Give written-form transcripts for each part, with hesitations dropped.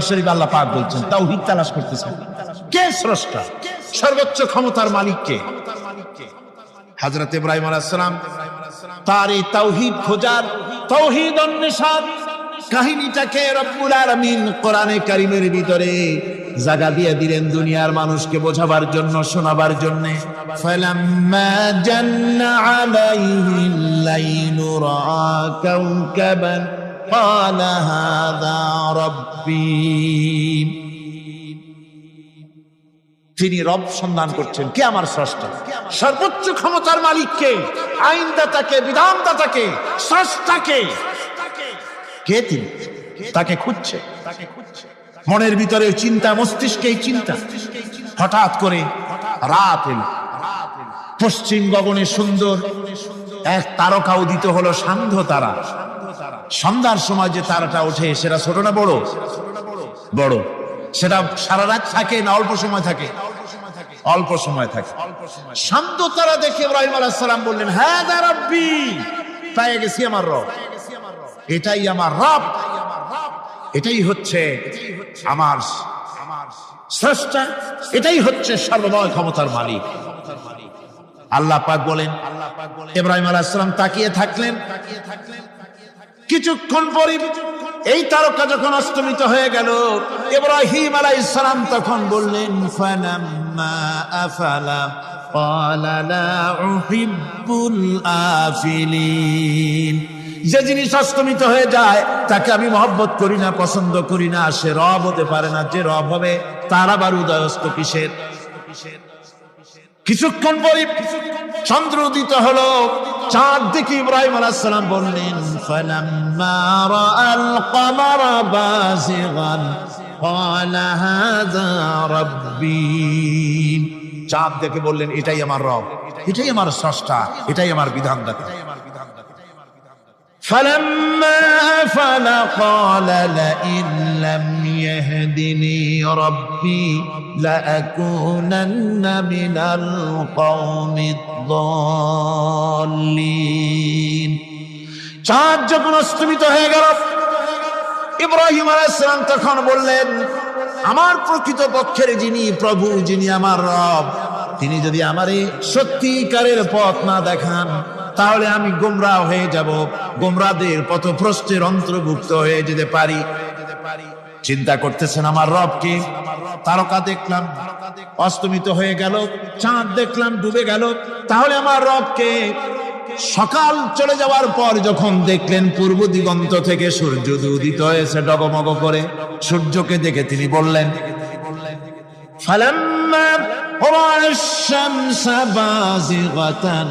শরীফ আল্লাহ পাক বলছেন তাওহীদ তালাশ করতেছেন। কে স্রষ্টা, সর্বোচ্চ ক্ষমতার মালিক কে? হযরত ইব্রাহিম আলাইহিস সালাম তার এই তাওহীদ খোঁজার, তাওহীদ অন্বেষণ কাহিনীটাকে রব্বুল আলামিন কোরআনে কারীমের ভিতরে জায়গা দিয়ে দিলেন দুনিয়ার মানুষকে বোঝাবার জন্য, শোনাবার জন্য। ফালাম্মা জান্না আলাইহিল লাইলু রাআ কাওকাবান ক্বালা হাযা রাব্বী। তিনি রব সন্ধান করছেন, কে আমার স্রষ্টা, সর্বোচ্চ ক্ষমতার মালিক কে, আইনদাতাকে, বিধানদাতাকে, স্রষ্টাকে, কে তিনি? তাকে খুঁজছে। মনের ভিতরে চিন্তা, মস্তিষ্কে চিন্তা। হঠাৎ করে রাত এলো, পশ্চিম গগনে সুন্দর এক তারকা উদিত হলো, সান্ধ্য তারা। সন্ধ্যার সময় যে তারাটা ওঠে সেটা ছোট না বড়? বড়। সেটা সারা রাত থাকে না অল্প সময় থাকে? অল্প সময় থাকে। শান্ত তারা দেখে ইব্রাহিম আলাইহিস সালাম বললেন, হাযা রাব্বী, পেয়ে গেছি আমার রব, এটাই আমার রব, এটাই হচ্ছে আমার স্রষ্টা, এটাই হচ্ছে সর্বময় ক্ষমতার মালিক। আল্লাহ পাক বলেন, ইব্রাহিম আলাইহিস সালাম তাকিয়ে থাকলেন। কিছুক্ষণ পরে এই তারকা যখন অস্তমিত হয়ে গেল, ইব্রাহিম আলাইহিস সালাম তখন বললেন, ফালাম্মা আফালা ক্বালা লা উহিব্বুল আফিলিন। যে জিনিস অস্তমিত হয়ে যায় তাকে আমি মহব্বত করি না, পছন্দ করি না, সে রব হতে পারে না। যে রব হবে তার আবার উদয়স্ত কিসের? কিছুক্ষণ পরে চন্দ্র উদিত হলো, চাঁদ দেখে ইব্রাহিম আলাইহিস সালাম বললেন, ফালাম্মা রাআল কমারা বাযিগান ক্বালা হাযা রাব্বী। চাঁদ দেখে বললেন, এটাই আমার রব, এটাই আমার স্রষ্টা, এটাই আমার বিধানদাতা। فلما أفل قال لئن لم يهدني ربي لأكونن من القوم الضالين। চাঁদ যখন অস্তমিত হয়ে গেল, ইব্রাহিম আলাইহিস সালাম তখন বললেন, আমার প্রকৃত পক্ষের যিনি প্রভু, যিনি আমার রব, তিনি যদি আমারে সত্যিকারের পথ না দেখান তাহলে আমি গোমরাহ হয়ে যাব, গোমরাহদের পথভ্রষ্টের অন্তর্ভুক্ত হয়ে যেতে পারি। চিন্তা করতেছেন আমার রবকে। তারকা দেখলাম অস্তমিত হয়ে গেল, চাঁদ দেখলাম ডুবে গেল, তাহলে আমার রবকে? সকাল চলে যাওয়ার পর যখন দেখলেন পূর্ব দিগন্ত থেকে সূর্য উদিত হয়েছে ডগমগ করে, সূর্যকে দেখে তিনি বললেন, ফালাম্মা রাআ আশ-শামসা বাযিগাতান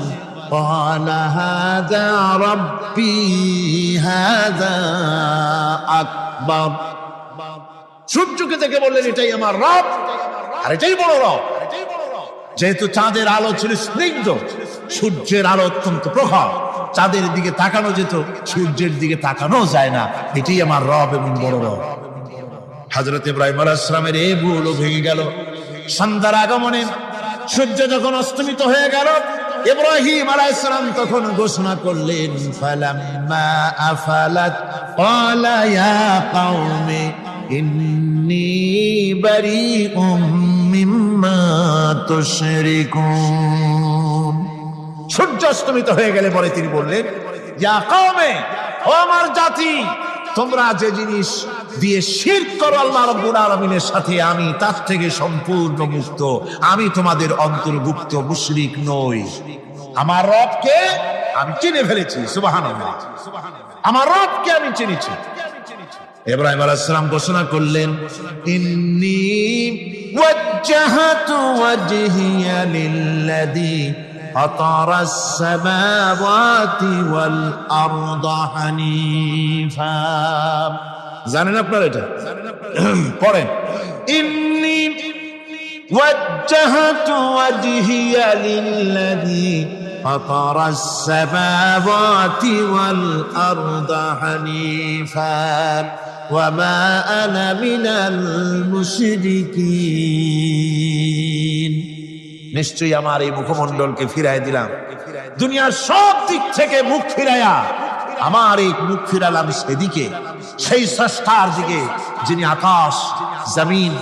ক্বালা হাযা রাব্বী হাযা আকবার। সূর্যকে দেখে বললেন, এটাই আমার রব, আর এটাই বড় রব। যেহেতু চাঁদের আলো ছিল স্নিগ্ধ, সূর্যের আলো অত্যন্ত প্রখর, চাঁদের দিকে তাকানো যেত, সূর্যের দিকে তাকানো যায় না, এটাই আমার রব এবং বড় রব। হযরত ইব্রাহিম আলাইহিস সালামের এই ভুলও ভেঙে গেল। সন্ধ্যার আগমনে সূর্য যখন অস্তমিত হয়ে গেল, ইব্রাহিম আলাইহিস সালাম তখন ঘোষণা করলেন, ফালাম্মা আফালাত ক্বালা ইয়া কওমি ইন্নী বারীউম মিম্মা তুশরিকুন। সূর্য অস্তমিত হয়ে গেলে পরে তিনি বললেন, ইয়া কওমি, ও আমার জাতি, তোমরা যে জিনিস দিয়ে শিরক করো আল্লাহ রাব্বুল আলামিনের সাথে, আমি তার থেকে সম্পূর্ণ মুক্ত, আমি তোমাদের অন্তর্ভুক্ত, মুশরিক নই। আমার রবকে আমি চিনে ফেলেছি, সুবহানাল্লাহ, আমার রবকে আমি চিনেছি। ইব্রাহিম আলাইহিস সালাম ঘোষণা করলেন, ইন্নী ওয়াজ্জাহাতু ওয়াজহিয়া লিল্লাযী ফাতারাস সামাওয়াতি ওয়াল আরদা হানিফা। জানেন আপনারা এটা? পড়েন, ইন্নী ওয়াজ্জাহাতু ওয়াজহিয়া লিল্লাযী ফাতারাস সামাওয়াতি ওয়াল আরদা হানিফা ওয়া মা আনা মিনাল মুশরিকিন। নিশ্চয়ই আমার এই মুখমণ্ডলকে ফিরাই দিলাম, দুনিয়ার সব দিক থেকে মুখ ফিরাইয়া আমার এই মুখ ফিরালাম সেদিকে, সেই স্রষ্টার দিকে যিনি আকাশ জমিন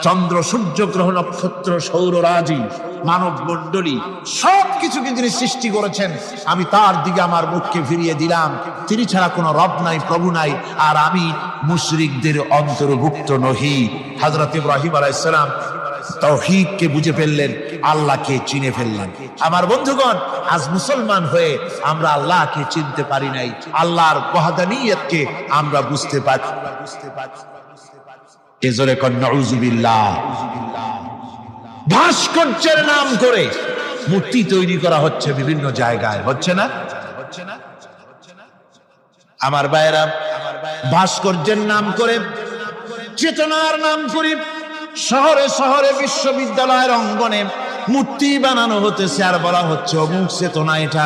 চন্দ্র সূর্য গ্রহ নক্ষত্র সৌররাজি মানব মণ্ডলী সবকিছুকে যিনি সৃষ্টি করেছেন, আমি তার দিকে আমার মুখকে ফিরিয়ে দিলাম। তিনি ছাড়া কোনো রব নাই, প্রভু নাই, আর আমি মুশরিকদের অন্তর্ভুক্ত নহি। হযরত ইব্রাহিম আলাইহিস সালাম তাওহীদকে বুঝে ফেললেন, আল্লাহকে চিনে ফেললেন। আমার বন্ধুগণ, আজ মুসলমান হয়ে আমরা আল্লাহকে চিনতে পারি নাই, আল্লাহর ওয়াহদানিয়তকে আমরা বুঝতে পারি। এজরে কোন নাউযুবিল্লাহ। ভাস্কর্যের নাম করে মূর্তি তৈরি করা হচ্ছে বিভিন্ন জায়গায়, হচ্ছে না? আমার ভাইয়েরা, ভাস্কর্যের নাম করে, চেতনার নাম করে শহরে শহরে বিশ্ববিদ্যালয়ের অঙ্গনে মূর্তি বানানো হতেছে, আর বলা হচ্ছে অমুক চেতনা, এটা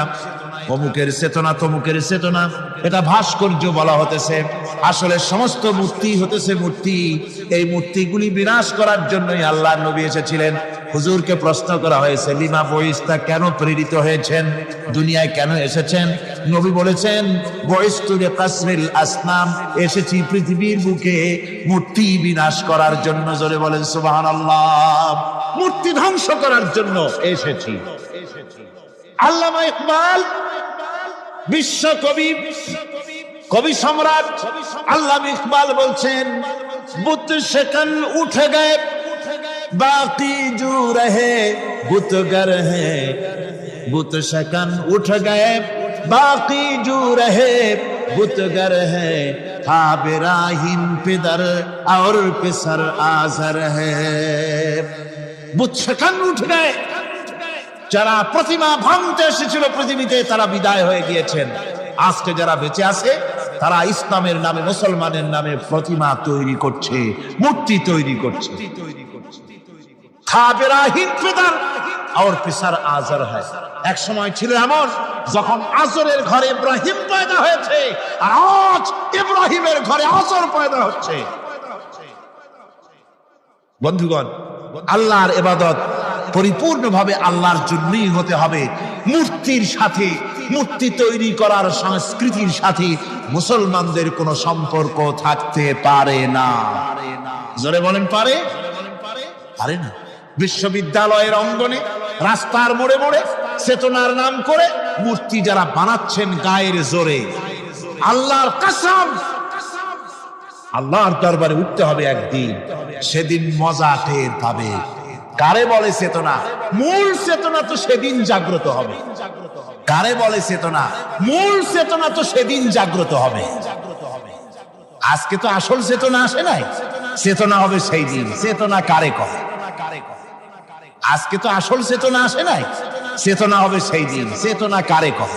অমুকের চেতনা, তমুকের চেতনা, এটা ভাস্কর্য বলা হতেছে। আসলে সমস্ত মূর্তি হতেছে মূর্তি। এই মূর্তিগুলি বিনাশ করার জন্যই আল্লাহর নবী এসেছিলেন। হুজুরকে প্রশ্ন করা হয়েছে, লিমা বইস্তা, কেন প্রেরিত হয়েছেন, দুনিয়ায় কেন এসেছেন? নবী বলেছেন, বইস্তু লিকাসরিল আসনাম, এসেছি পৃথিবীর বুকে মূর্তি বিনাশ করার জন্য। জোরে বলেন সুবহানাল্লাহ। মূর্তি ধ্বংস করার জন্য এসেছি। আল্লামা ইকবাল, বিশ্ব কবি, কবি সম্রাট আল্লামা ইকবাল বলছেন, বুত शकन उठ गए बाकी जो रहे बुतगर है, बुत शकन उठ गए बाकी जो रहे बुतगर है, इब्राहिम पिदर और पिसर आजर है। बुत शकन उठ गए, যারা প্রতিমা ভাঙতে এসেছিল পৃথিবীতে তারা বিদায় হয়ে গিয়েছেন। আজকে যারা বেঁচে আছে তারা ইসলামের নামে, মুসলমানের নামে প্রতিমা তৈরি করছে, মূর্তি তৈরি করছে। ইব্রাহিম পিদার আর পিসার আজর হয়। এক সময় ছিল এমন যখন আজরের ঘরে ইব্রাহিম পয়দা হয়েছে, আর আজ ইব্রাহিমের ঘরে আজর পয়দা হচ্ছে। বন্ধুগণ, আল্লাহর ইবাদত পরিপূর্ণভাবে আল্লাহর জন্যই হতে হবে। মূর্তির সাথে, মূর্তি তৈরি করার সংস্কৃতির সাথে মুসলমানদের কোনো সম্পর্ক থাকতে পারে না। জোরে বলেন, পারে? পারে না। বিশ্ববিদ্যালয়ের অঙ্গনে, রাস্তার মোড়ে মোড়ে চেতনার নাম করে মূর্তি যারা বানাচ্ছেন গায়ের জোরে, আল্লাহর কসম, আল্লাহর দরবারে উঠতে হবে একদিন, সেদিন মজা টের পাবে। কারে বলে চেতনা? মূল চেতনা তো সেদিন জাগ্রত হবে। কারে বলে চেতনা? মূল চেতনা তো সেদিন জাগ্রত হবে। আজকে তো আসল চেতনা আসে নাই, চেতনা হবে সেই দিন। চেতনা কারে কয়? আজকে তো আসল চেতনা আসে নাই, চেতনা হবে সেই দিন। চেতনা কারে কয়?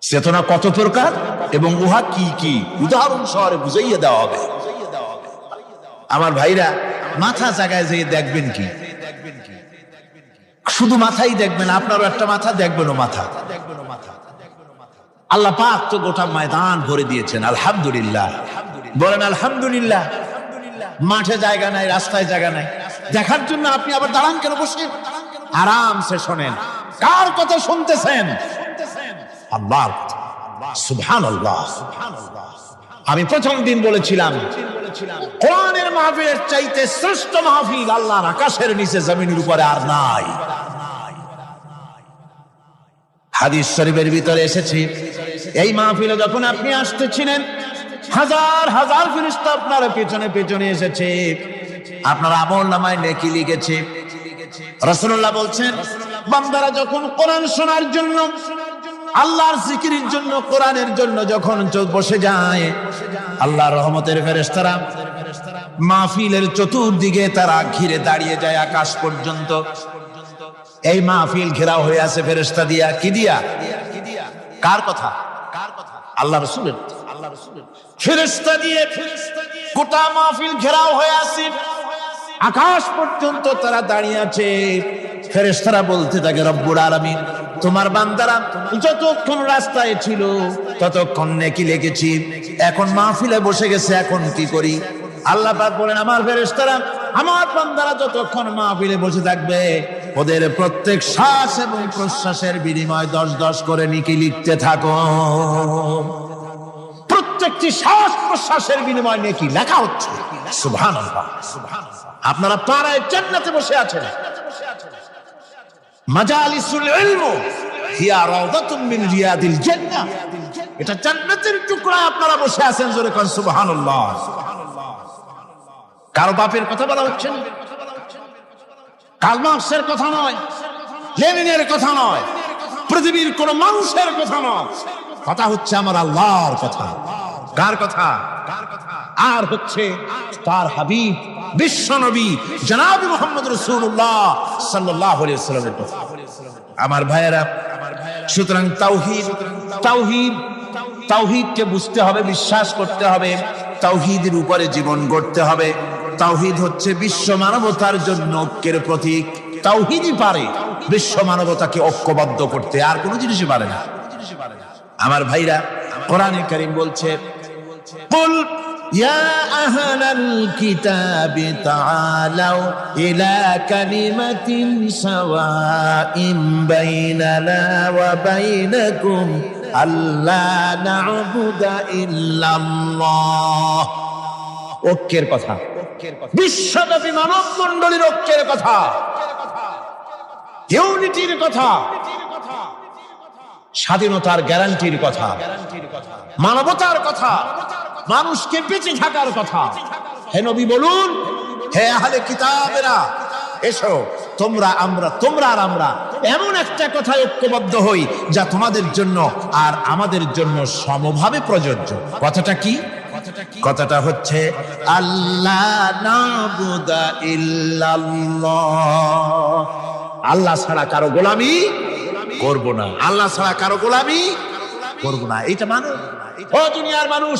চেতনা কত প্রকার এবং উহা কি কি উদাহরণ সহরে বুঝাইয়ে দেওয়া হবে। আমার ভাইরা, মাথা জায়গায় যেয়ে দেখবেন কি? শুধু মাথাই দেখবেন, আপনারও একটা মাথা, দেখবেনও মাথা। আল্লাহ পাক তো গোটা ময়দান ভরে দিয়েছেন, আলহামদুলিল্লাহ। বলেন আলহামদুলিল্লাহ। মাঠে জায়গা নাই, রাস্তায় জায়গা নাই, দেখার জন্য আপনি আবার দাঁড়ান কেন? বসে আরামসে শোনেন। কার কথা শুনতেছেন? আল্লাহর কথা। সুবহানাল্লাহ। আমি প্রথম দিন বলেছিলাম, কোরআনের মাহফিলের চাইতে শ্রেষ্ঠ মাহফিল আল্লাহর আকাশের নিচে জমিনের উপরে আর নাই। হাদিস শরীফের ভিতরে এসেছে, এই মাহফিলে যখন আপনি আসতেছিলেন, হাজার হাজার ফেরেশতা আপনার পেছনে পেছনে এসেছে, আপনার আমলনামায় নেকি লিখেছে। রাসূলুল্লাহ বলছেন, বান্দারা যখন কোরআন শোনার জন্য, আল্লাহর জিকিরের জন্য, কোরআনের জন্য যখন বসে যায়, আল্লাহর রহমতের ফেরেশতারা মাহফিলের চতুর্দিকে তারা ঘিরে দাঁড়িয়ে যায় আকাশ পর্যন্ত। এই মাহফিল ঘেরাও হয়ে আছে ফেরেশতা দিয়া। কি দিয়া? কার কথা? আল্লাহ রাসূলের। ফেরেশতা দিয়ে গোটা মাহফিল ঘেরাও হয়ে আছে, আকাশ পর্যন্ত তারা দাঁড়িয়ে আছে। ফেরেশতারা বলতে থাকে, রব্বুল আলামিন, তোমার বান্দারা যতক্ষণ রাস্তায় ছিল ততক্ষণ নেকি লেগেছি, এখন মাহফিলে বসে গেছে, এখন কি করি? আল্লাহ পাক বলেন, আমার ফেরেশতারা, আমার বান্দারা যতক্ষণ মাহফিলে বসে থাকবে ওদের প্রত্যেক শ্বাস এবং প্রশ্বাসের বিনিময় 10-10 করে নেকি লিখতে থাকো। প্রত্যেকটি শ্বাস প্রশ্বাসের বিনিময় নেকি লেখা হচ্ছে। সুবহানাল্লাহ। আপনারা পাড়ায় জান্নাতে বসে আছেন। মাজালিসুল ইলম হিয়া রাওদাতুম মিন রিয়াদিল জান্নাহ। এটা জান্নাতের টুকরায় আপনারা বসে আছেন। জোরে কোন সুবহানাল্লাহ। কারো বাপের কথা বলা হচ্ছে না, কার্ল মার্কসের কথা নয়, লেনিনের কথা নয়, পৃথিবীর কোন মানুষের কথা নয়। কথা হচ্ছে আমার আল্লাহর কথা। কার কথা? আর হচ্ছে তার হাবিব বিশ্বনবী জনাব মুহাম্মদ রাসূলুল্লাহ সাল্লাল্লাহু আলাইহি ওয়াসাল্লামের কথা। আমার ভাইয়েরা, সুতরাং তাওহীদকে বুঝতে হবে, বিশ্বাস করতে হবে, তাওহীদের উপরে জীবন গড়তে হবে। তাওহীদ হচ্ছে বিশ্ব মানবতার জন্য ঐক্যের প্রতীক। তাওহীদই পারে বিশ্ব মানবতাকে ঐক্যবদ্ধ করতে, আর কোনো জিনিসই পারে না। আমার ভাইরা, কোরআনে কারীম বলছে, কুল ইয়া আহলাল কিতাবি তাআলাউ ইলা কালিমাতিন সাওয়াইন বাইনানা ওয়া বাইনাকুম আল্লা না'বুদা ইল্লাল্লাহ। ঐক্যের কথা, বিশ্বব্যাপী মানব মণ্ডলীর ঐক্যের কথা, ইউনিটির কথা, স্বাধীনতার গ্যারান্টির কথা, মানবতার কথা, মানুষকে বেঁচে থাকার কথা। হে নবী বলুন, হে আহলে কিতাবেরা, এসো তোমরা আর আমরা এমন একটা কথায় ঐক্যবদ্ধ হই যা তোমাদের জন্য আর আমাদের জন্য সমভাবে প্রযোজ্য। কথাটা কি? কথাটা হচ্ছে আল্লাহ না'বুদা ইল্লাল্লাহ। আল্লাহ ছাড়া কারো গোলামি করব না, আল্লাহ ছাড়া কারো গোলামি করব না। এটা মানে, ও দুনিয়ার মানুষ,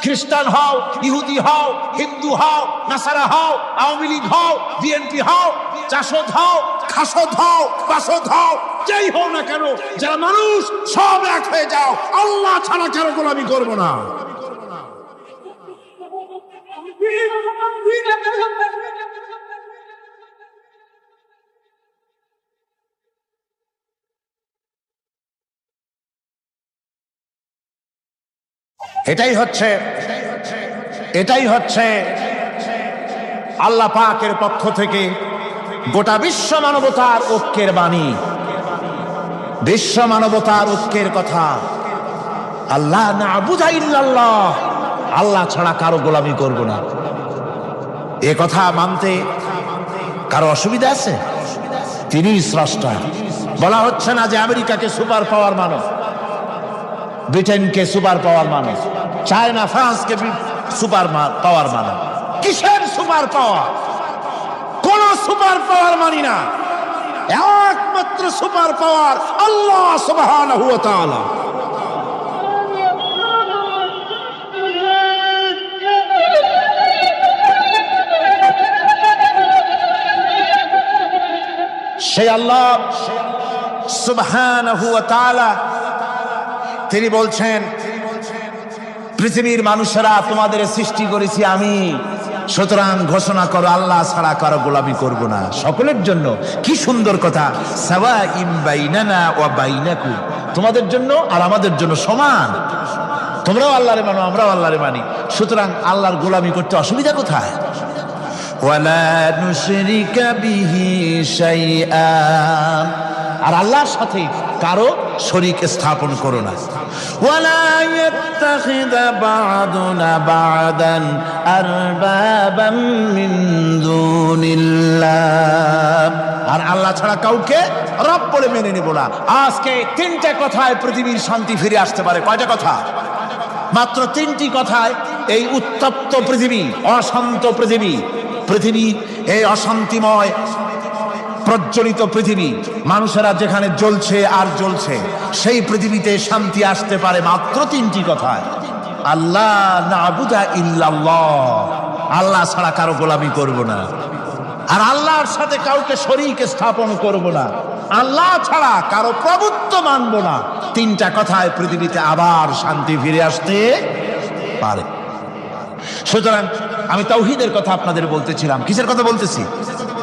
খ্রিস্টান হও, ইহুদি হও, হিন্দু হও, নাসারা হও, আওয়ামী লীগ হও, বিএনপি হও, চাষদ হও, খাসদ হও, বাসদ হও, যেই হও না কেন, যারা মানুষ সব এক হয়ে যাও। আল্লাহ ছাড়া কারো গোলামি করব না। এটাই হচ্ছে আল্লাহ পাকের পক্ষ থেকে গোটা বিশ্ব মানবতার ঐক্যের বাণী, বিশ্ব মানবতার ঐক্যের কথা। আল্লাহ না'বুদা ইল্লাল্লাহ, আল্লাহ ছাড়া কারো গোলামি করব না। এ কথা মানতে কারো অসুবিধা আছে? তিনি স্রষ্টা। বলা হচ্ছে না যে আমেরিকাকে সুপার পাওয়ার মানো, ব্রিটেনকে সুপার পাওয়ার মানো, চায়না ফ্রান্সকে সুপার পাওয়ার মানো। কিসের সুপার পাওয়ার? কোন সুপার পাওয়ার মানি না। একমাত্র সুপার পাওয়ার আল্লাহ সুবহানাহু ওয়া তাআলা। সেই আল্লাহ সুবহানাহু ওয়া তাআলা তিনি বলছেন, পৃথিবীর মানুষেরা তোমাদের সৃষ্টি করেছি আমি, সুতরাং ঘোষণা করো আল্লাহ ছাড়া কারো গোলামি করব না। সকলের জন্য কি সুন্দর কথা, সাওয়াইন বাইনানা ওয়া বাইনাকুম, তোমাদের জন্য আর আমাদের জন্য সমান। তোমরাও আল্লাহরে মানো, আমরাও আল্লাহরে মানি, সুতরাং আল্লাহর গোলামি করতে অসুবিধা কোথায়? ওয়ালা নুশরিকা বিহি শাইআ, আর আল্লাহর সাথে কারো শরীক স্থাপন করো না। ওয়ালা ইয়াত্তাখিযা বা'দুনা বা'দান আরবাবাম মিন দুনিল্লাহ, আর আল্লাহ ছাড়া কাউকে রব বলে মেনে নেব না। আজকে 3টা কথায় পৃথিবীর শান্তি ফিরে আসতে পারে। কয়টা কথা? মাত্র 3টি কথায় এই উত্তপ্ত পৃথিবী, অশান্ত পৃথিবী, এই অশান্তিময় প্রজ্বলিত পৃথিবী, মানুষেরা যেখানে জ্বলছে আর জ্বলছে, সেই পৃথিবীতে শান্তি আসতে পারে মাত্র 3টি কথায়। আল্লাহ না'বুদা ইল্লাল্লাহ, আল্লাহ ছাড়া কারো গোলামি করব না, আর আল্লাহর সাথে কাউকে শরীক স্থাপন করব না, আল্লাহ ছাড়া কারো প্রভুত্ব মানব না। 3টা কথায় পৃথিবীতে আবার শান্তি ফিরে আসতে পারে। সুতরাং আমি তাওহীদের কথা আপনাদের বলতেছিলাম। কিসের কথা বলতেছি?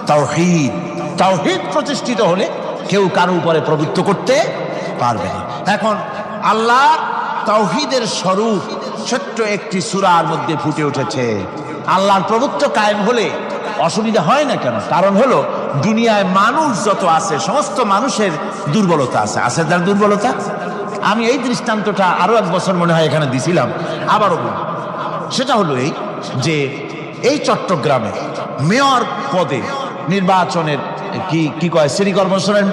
তাওহীদ। তাওহীদ প্রতিষ্ঠিত হলে কেউ কারো উপরে প্রভুত্ব করতে পারবে না। এখন আল্লাহ তাওহীদের স্বরূপ ছোট্ট একটি সূরার মধ্যে ফুটে উঠেছে। আল্লাহর প্রভুত্ব কায়েম হলে অসুবিধা হয় না কেন? কারণ হলো দুনিয়ায় মানুষ যত আছে সমস্ত মানুষের দুর্বলতা আছে। আছে তার দুর্বলতা। আমি এই দৃষ্টান্তটা আরো এক বছর মনে হয় এখানে দিছিলাম, আবারও বলি। সেটা হলো এই যে এই চট্টগ্রামে মেয়র পদে নির্বাচনের কি কয় সিটি কর্পোরেশনের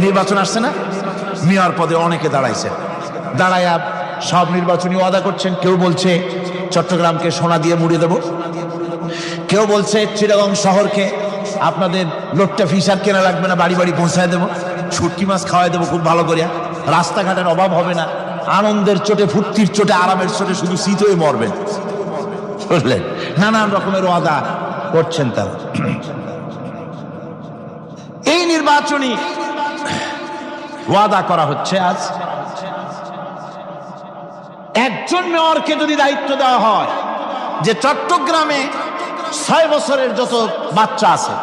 নির্বাচন আসছে না, মেয়র পদে অনেকে দাঁড়াইছে। দাঁড়ায়া সব নির্বাচনী ওয়াদা করছেন। কেউ বলছে চট্টগ্রামকে সোনা দিয়ে মুড়ে দেব, কেউ বলছে চিটাগং শহরকে আপনাদের লোট্টা ফিশার কেনা লাগবে না, বাড়ি বাড়ি পৌঁছায় দেবো, শুটকি মাছ খাওয়াই দেবো খুব ভালো করে, রাস্তাঘাটের অভাব হবে না, আনন্দের চোটে ফুর্তির চোটে আরামের চোটে শুধু শীত হয়ে মরবেন। বুঝলেন? নানান রকমের ওয়াদা করছেন তারা। এই নির্বাচনী ওয়াদা করা হচ্ছে। আজ একজন মেয়রকে যদি দায়িত্ব দেওয়া হয় যে চট্টগ্রামে 6 বছরের যত বাচ্চা আছে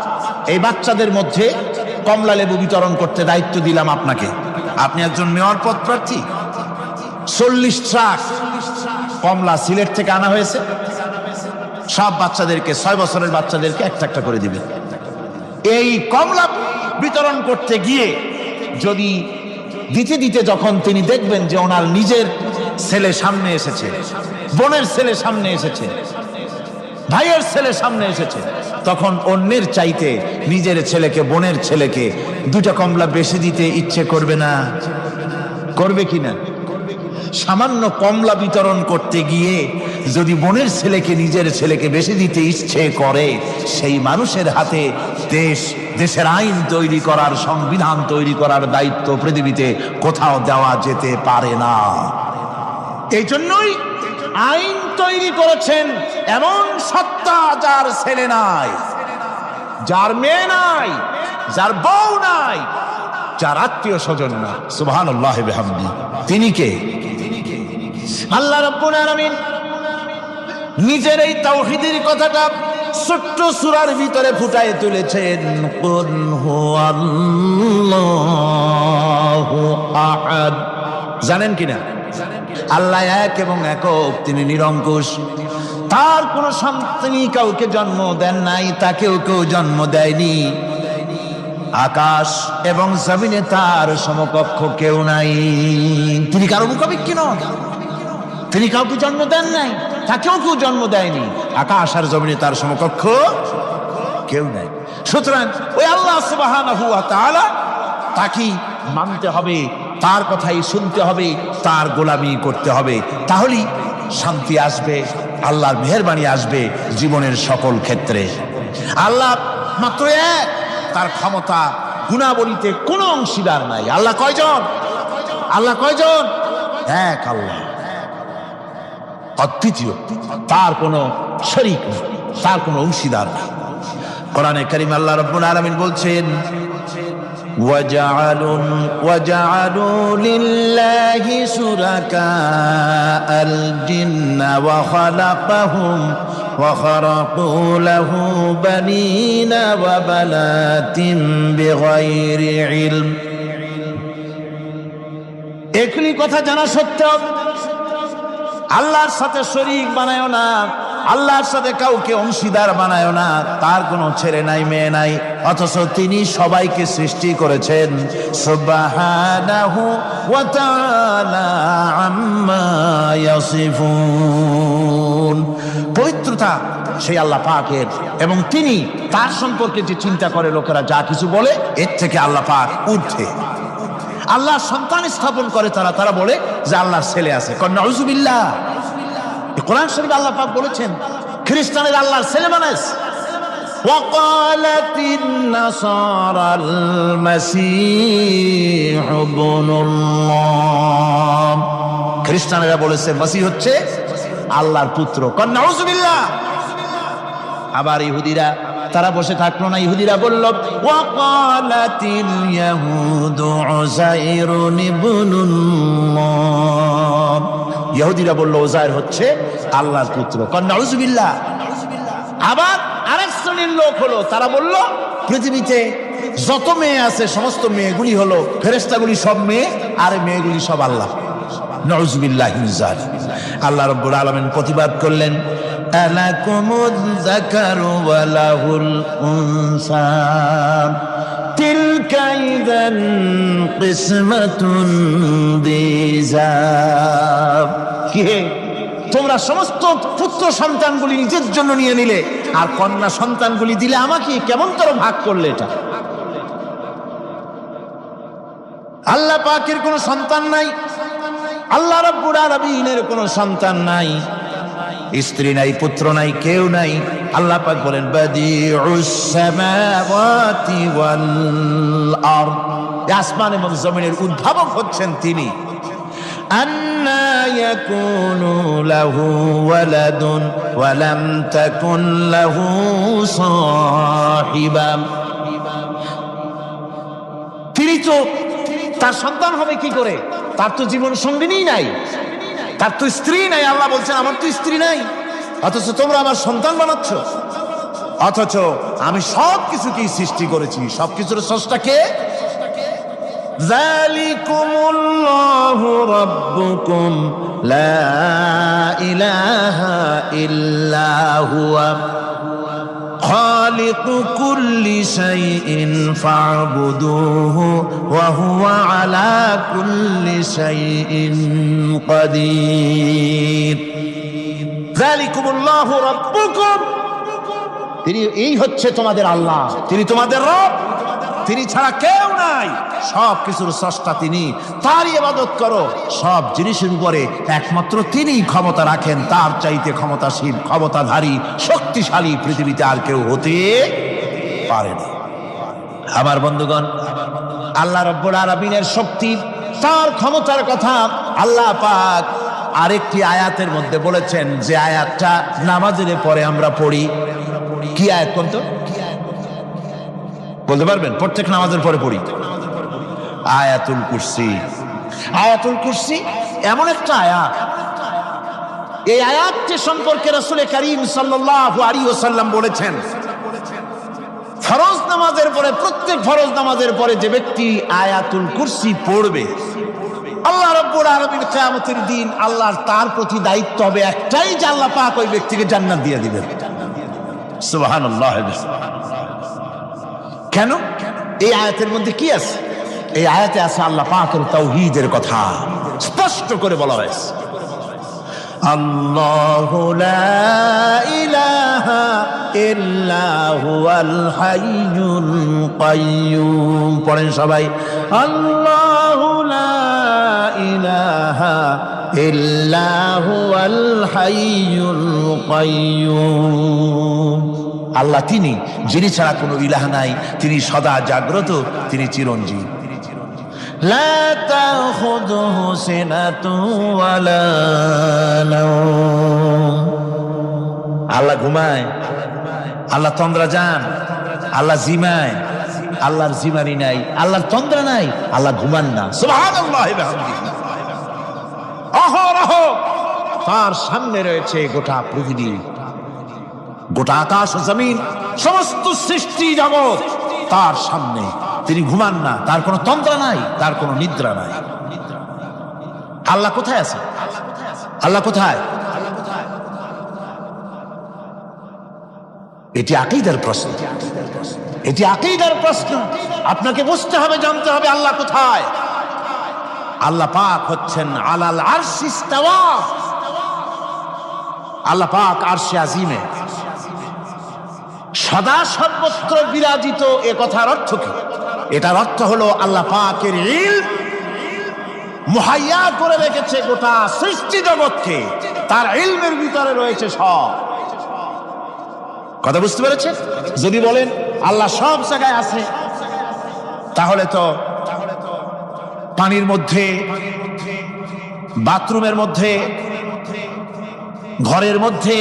এই বাচ্চাদের মধ্যে কমলা লেবু বিতরণ করতে দায়িত্ব দিলাম আপনাকে, আপনি একজন মেয়র পদ প্রার্থী, 40 ট্রাক কমলা সিলেট থেকে আনা হয়েছে, সব বাচ্চাদেরকে 6 বছরের বাচ্চাদেরকে একটা একটা করে দিবেন। এই কমলা বিতরণ করতে গিয়ে যদি দিতে দিতে যখন তিনি দেখবেন যে ওনার নিজের ছেলে সামনে এসেছে, বোনের ছেলে সামনে এসেছে, ভাইয়ের ছেলে সামনে এসেছে, তখন অন্যের চাইতে নিজের ছেলেকে বোনের ছেলেকে 2টা কমলা বেশি দিতে ইচ্ছে করবে না? করবে কিনা? সামান্য কমলা বিতরণ করতে গিয়ে যদি বোনের ছেলেকে নিজের ছেলেকে বেশি দিতে ইচ্ছে করে, সেই মানুষের হাতে দেশের আইন তৈরি করার, সংবিধান তৈরি করার দায়িত্ব পৃথিবীতে কোথাও দেওয়া যেতে পারে না। এই জন্যই আইন তৈরি করেছেন এমন সত্তা যার ছেলে নাই, যার মেয়ে নাই, যার বউ নাই, যার আত্মীয় স্বজন না। সুবহানাল্লাহ বিহামদি। তিনি কে? আল্লাহ রাব্বুল আলামিন নিজের এই তাওহীদের কথাটা ছোট্ট সূরার ভিতরে ফুটায় তুলেছেন। কুল হুয়াল্লাহু আহাদ। জানেন কিনা? আল্লাহ এক এবং একক, তিনি নিরঙ্কুশ। তার কোন সন্তানই কাউকে জন্ম দেন নাই, তাকেও কেউ জন্ম দেয়নি। আকাশ এবং জমিনে তার সমকক্ষ কেউ নাই। তিনি কারো মুখাপেক্ষী নন, তিনি কাউকে জন্ম দেন নাই, তাকেও কেউ জন্ম দেয়নি। আকাশ আর জমিনে তার সমকক্ষ কেউ নাই। সুতরাং ওই আল্লাহ সুবহানাহু ওয়া তাআলা তাকেই মানতে হবে, তার কথাই শুনতে হবে, তার গোলামি করতে হবে। তাহলেই শান্তি আসবে, আল্লাহর মেহেরবানি আসবে জীবনের সকল ক্ষেত্রে। আল্লাহ মাত্র এক, তার ক্ষমতা গুণাবলীতে কোনো অংশীদার নাই। আল্লাহ কয়জন? আল্লাহ কয়জন? এক আল্লাহ, অদ্বিতীয়, তার কোনো শরীক নেই, তার কোনো অংশীদার নেই। কোরআনে কারীম আল্লাহ রাব্বুল আলামিন বলছেন, وَجَعَلُوا لِلَّهِ شُرَكَاءَ الْجِنَّ وَخَلَقَهُمْ وَخَرَقُوا لَهُ بَنِينَ وَبَنَاتٍ بِغَيْرِ عِلْمٍ। একই কথা জানা সত্ত্বেও আল্লাহর সাথে শরীক বানায়ো না, আল্লাহর সাথে কাউকে অংশীদার বানায়ো না। তার কোনো ছেলে নাই, মেয়ে নাই, অথচ তিনি সবাইকে সৃষ্টি করেছেন। সুবহানাহু ওয়া তাআলা আম্মা ইয়াসিফুন। পবিত্রতা সেই আল্লাহ পাকের, এবং তিনি তার সম্পর্কে যে চিন্তা করে লোকেরা যা কিছু বলে, এর থেকে আল্লাহ পাক ঊর্ধ্বে। আল্লাহ সন্তান স্থাপন করে তারা বলে যে আল্লাহর ছেলে আছে। নাউযুবিল্লাহ। কোরআন শরীফে আল্লাহ পাক বলেছেন খ্রিস্টানের আল্লাহর ছেলে বানাইছে। ওয়াকালাতিন নাসারাল মাসীহ ইবনুল্লাহ। খ্রিস্টানেরা বলেছে মসিহ হচ্ছে আল্লাহর পুত্র। নাউযুবিল্লাহ। আবার ইহুদিরা তারা বসে থাকলো না, ইহুদিরা বলল ওয়াকালাতিল ইয়াহুদু উযাইরুন ইবনুল্লাহ। ইহুদিরা বলল উযাইর হচ্ছে আল্লাহর পুত্র। নাউযুবিল্লাহ। আবার আরেক শ্রেণীর লোক হলো, তারা বলল পৃথিবীতে যত মেয়ে আছে সমস্ত মেয়েগুলি হলো ফেরেশতাগুলি, সব মেয়ে, আর মেয়েগুলি সব আল্লাহ। নাউযুবিল্লাহি মিন যালিক। আল্লাহ রাব্বুল আলামিন প্রতিবাদ করলেন, আলাকুমুয যাকারু ওয়া লাহুল উনসা তিলকা ইযান কিসমাতুন দিযা। কি হে, তোমরা সমস্ত পুত্র সন্তানগুলি নিজের জন্য নিয়ে নিলে, আর কন্যা সন্তানগুলি দিলে আমাকে, কেমন করে ভাগ করলে এটা? আল্লাহ পাকের কোনো সন্তান নাই, আল্লাহ রাব্বুল আলামিনের কোনো সন্তান নাই, স্ত্রী নাই, পুত্র নাই, কেউ নাই। আল্লাহ পাক বলেন, বাদিউস সামাওয়াতি ওয়াল আরদ, আসমান এবং জমিনের উদ্ভাবক হচ্ছেন তিনি। আন্না ইয়াকুনু লাহু ওয়ালাদুন ওয়া লাম তাকুন লাহু সাহিবা। তিনি তো, তার সন্তান হবে কি করে? তার তো জীবন সঙ্গিনী নাই, তার তো স্ত্রী নাই। আল্লাহ বলছেন, আমার তো স্ত্রী নাই, অথচ তোমরা আমার সন্তান বানাচ্ছ। অথচ আমি সব কিছুকেই সৃষ্টি করেছি, সবকিছুর স্রষ্টা কে? যালিকুমুল্লাহু রাব্বুকুম লা ইলাহা ইল্লা হুয়া খালিকু কুল্লি শাইইন ফা'বুদুহু ওয়া হুয়া আলা কুল্লি শাইইন কাদির। যালিকুমুল্লাহু রাব্বুকুম, তিনি, এই হচ্ছে তোমাদের আল্লাহ, তিনি তোমাদের রব, তিনি ছাড়া কেউ নাই, সব কিছুর স্রষ্টা তিনি, তারই ইবাদত করো। সব জিনিসের উপরে একমাত্র তিনি ক্ষমতা রাখেন, তার চাইতে ক্ষমতাশীল, ক্ষমতাধারী, শক্তিশালী পৃথিবীতে আর কেউ হতে পারে না। আমার বন্ধুগণ, আল্লাহ রাব্বুল আলামিনের শক্তি, তার ক্ষমতার কথা আল্লাহ পাক আরেকটি আয়াতের মধ্যে বলেছেন, যে আয়াতটা নামাজের পরে আমরা পড়ি। কি আয়াত কোন তো? বলতে পারবেন? প্রত্যেক নামাজের পরে পড়ি আয়াতুল কুরসি। আয়াতুল কুরসি এমন একটা আয়াত, এই আয়াতটি সম্পর্কে রাসূল করিম সাল্লাল্লাহু আলাইহি ওয়াসাল্লাম বলেছেন, ফরজ নামাজের পরে, প্রত্যেক ফরজ নামাজের পরে যে ব্যক্তি আয়াতুল কুরসি পড়বে, আল্লাহ রাব্বুল আলামিন কিয়ামতের দিন আল্লাহর তার প্রতি দায়িত্ব হবে একটাই, যে আল্লাহ পাক ওই ব্যক্তিকে জান্নাত দিয়ে দিবেন। সুবহানাল্লাহ। কেন? এই আয়াতের মধ্যে কি আছে? এই আয়াতে আছে আল্লাহ পাকের তাওহীদের কথা স্পষ্ট করে বলা হয়েছে। আল্লাহু লা ইলাহা ইল্লা হুয়াল হাইয়ুল কাইয়্যুম। পড়েন সবাই, আল্লাহু লা ইলাহা ইল্লা হুয়াল হাইয়ুল কাইয়্যুম। আল্লাহ তিনি, যিনি ছাড়া কোনো ইলাহ নাই, তিনি সদা জাগ্রত, তিনি চিরঞ্জীব। লা তাখুযুহু সিনাতুন ওয়ালা নাওম। আল্লাহ ঘুমায়, আল্লাহ তন্দ্রা যান, আল্লাহ জিমায়, আল্লাহর জিমানি নাই, আল্লাহর তন্দ্রা নাই, আল্লাহ ঘুমান না। সুবহানাল্লাহি ওয়া বিহামদিহি। অহরহ তার সামনে রয়েছে গোটা পৃথিবী, গোটা আকাশ ও জমিন, সমস্ত সৃষ্টি জগৎ তার সামনে। তিনি ঘুমান না, তার কোনো তন্দ্রা নাই, তার কোনো নিদ্রা নাই। আল্লাহ কোথায় আছে? আল্লাহ কোথায়? এটি আকীদার প্রশ্ন, এটি আকীদার প্রশ্ন। আপনাকে বুঝতে হবে, জানতে হবে আল্লাহ কোথায়। আল্লাহ পাক হচ্ছেন আলাল আরশি ইস্তাওয়া। আল্লাহ পাক আরশে আজিমে সদা সর্বত্র বিরাজিত। এ কথার অর্থ কি? এটার অর্থ হলো আল্লাহ পাকের ইলম মুহাইয়া করে রেখেছে গোটা সৃষ্টি জগৎকে, তার ইলমের ভিতরে রয়েছে সব। কথা বুঝতে পেরেছেন? যদি বলেন আল্লাহ সব জায়গায় আছে, তাহলে তো পানির মধ্যে, বাথরুমের মধ্যে, ঘরের মধ্যে,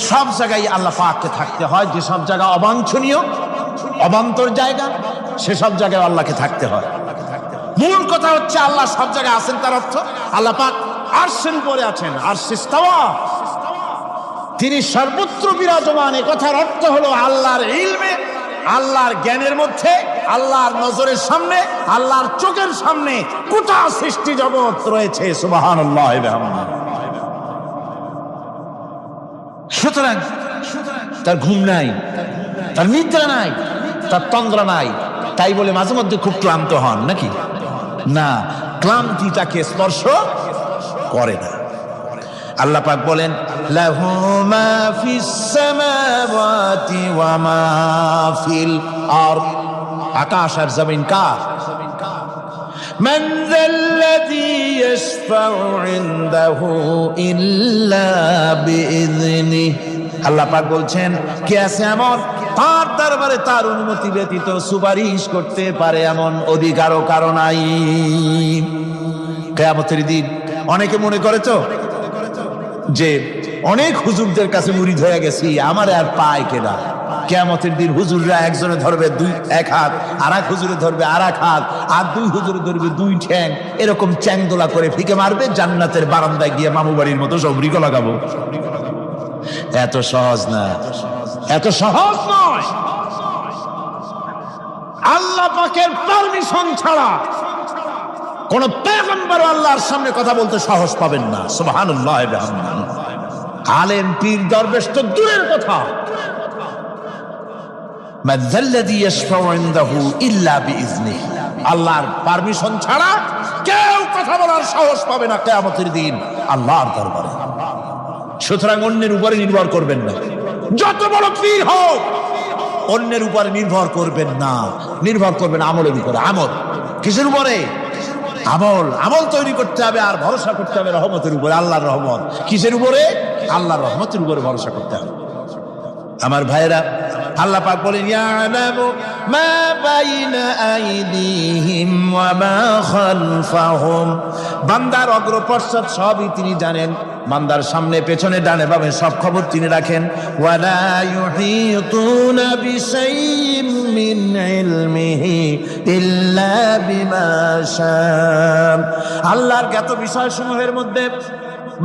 সব জায়গায় আল্লাহ পাককে থাকতে হয়। যে সব জায়গা অবাঞ্ছনীয়, অবান্তর জায়গা, সেসব জায়গায় আল্লাহকে থাকতে হয়। মূল কথা হচ্ছে আল্লাহ সব জায়গায় আছেন, তার অর্থ আল্লাহ পাক আরশের উপরে আছেন। আরশ ইস্তাওয়া, তিনি সর্বত্র বিরাজমান। এ কথার অর্থ হলো আল্লাহর ইলমে, আল্লাহর জ্ঞানের মধ্যে আল্লাহর নজরের সামনে, আল্লাহর চোখের সামনে গোটা সৃষ্টি জগৎ রয়েছে। সুবহানাল্লাহ। সুতরাং তার ঘুম নাই, তার নিদ্রা নাই, তার তন্দ্রা নাই, তাই বলে মাঝে মধ্যে খুব ক্লান্ত হন নাকি? না, ক্লান্তি তাকে স্পর্শ করে না। আল্লাহ পাক বলেন, লাহু মা ফিস সামাওয়াতি ওয়া মা ফিল আরদ, আকাশ আর জমিন কার? মান যাল্লাযী ইয়াশফাউ ইনদাহু ইল্লা বিইযনিহি। আল্লাহ পাক বলছেন, কে আছে এমন তার দরবারে তার অনুমতি ব্যতীত সুপারিশ করতে পারে এমন অধিকারও কারো নাই। কিয়ামতের দিন অনেকে মনে করে তো যে অনেক হুজুরদের কাছে মুরিদ হয়ে গেছি, আমার আর পায় কেনা। কিয়ামতের দিন হুজুররা একজনে ধরবে এক হাত, আর এক হুজুরে ধরবে আর এক হাত, আর দুই হুজুরে ধরবে দুই ঠ্যাং, এরকম চ্যাং দোলা করে ফিকে মারবে, জান্নাতের বারান্দায় গিয়ে মামু বাড়ির মতো সব রিকো লাগাবো। এত সহজ না, এত সহজ নয়। আল্লাহ পাকের পারমিশন ছাড়া কোন পয়গম্বর আল্লাহর সামনে কথা বলতে সাহস পাবেন না। সুবহানাল্লাহ। আলেম পীর দরবেশ তো দূরের কথা, মাযাল্লাযী ইয়াশফাউ ইনদাহু ইল্লা বিইযনিহি, আল্লাহর পারমিশন ছাড়া কেউ কথা বলার সাহস পাবে না কিয়ামতের দিন আল্লাহর দরবারে। সুতরাং অন্যের উপরে নির্ভর করবেন না, যত বড় পীর হোক অন্যের উপরে নির্ভর করবেন না, নির্ভর করবেন আমলের উপরে। আমল কিসের উপরে? আমল। আমল তৈরি করতে হবে আর ভরসা করতে হবে রহমতের উপরে, আল্লাহর রহমত। কিসের উপরে? আল্লাহর রহমতের উপরে ভরসা করতে হবে। আমার ভাইরা, আল্লাহ পাক বলেন, ইয়ালামু মা বাইনা আইদিহিম ওয়া মা খালফাহুম, বান্দার অগ্রপশ্চাৎ সবই তিনি জানেন, বান্দার সামনে পেছনে ডানে বামে সব খবর তিনি রাখেন। ওয়ালা ইউহিতুনা বিশাইইন মিন ইলমিহি ইল্লা বিমা শাআ, আল্লাহর জ্ঞাত বিষয়সমূহের মধ্যে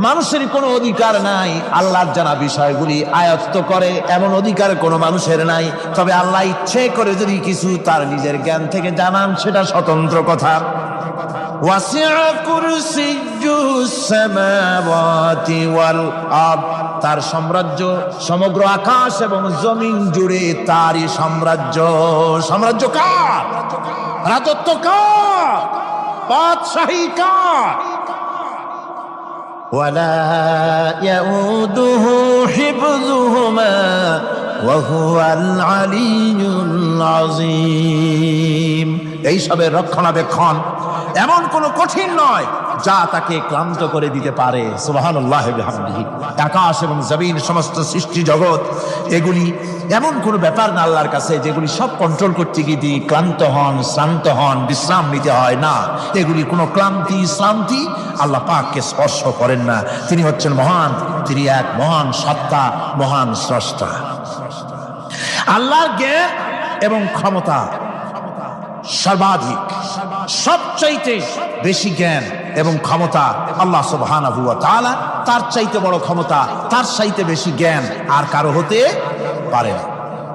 মানুষের কোনো অধিকার নাই আল্লাহর জানা বিষয়গুলি আয়ত্ত করে, এমন অধিকার কোনো মানুষের নাই। তবে আল্লাহ ইচ্ছে করে যদি কিছু তার নিজের জ্ঞান থেকে জানান, সেটা স্বতন্ত্র কথা। ওয়াসিআ কুরসিয়্যুস সামাওয়াতি ওয়াল আরদ, তার সাম্রাজ্য সমগ্র আকাশ এবং জমিন জুড়ে তারই সাম্রাজ্য। সাম্রাজ্য কার? রাজত্ব কার? বাদশাহী কার? ওয়ালা ইয়াউদুহু হিফযুহুমা ওয়া হুয়াল আলিয়্যুল আযীম। এই সবের রক্ষণাবেক্ষণ এমন কোন কঠিন নয় যা তাকে ক্লান্ত করে দিতে পারে। সুবহানাল্লাহ বিহামদিহি। আকাশ এবং জমিন, সমস্ত সৃষ্টি জগৎ, এগুলি এমন কোন ব্যাপার না আল্লাহর কাছে যেগুলি সব কন্ট্রোল করতে গিয়ে তিনি ক্লান্ত হন, শ্রান্ত হন, বিশ্রাম নিতে হয় না। এগুলি কোনো ক্লান্তি শ্রান্তি আল্লাহ পাককে স্পর্শ করেন না। তিনি হচ্ছেন মহান, তিনি এক মহান সত্তা, মহান স্রষ্টা। আল্লাহর জ্ঞান এবং ক্ষমতা সর্বাধিক, সবচাইতে বেশি জ্ঞান এবং ক্ষমতা আল্লাহ সুবহানাহু ওয়া তাআলা। তার চাইতে বড় ক্ষমতা, তার চাইতে বেশি জ্ঞান আর কারো হতে পারে না।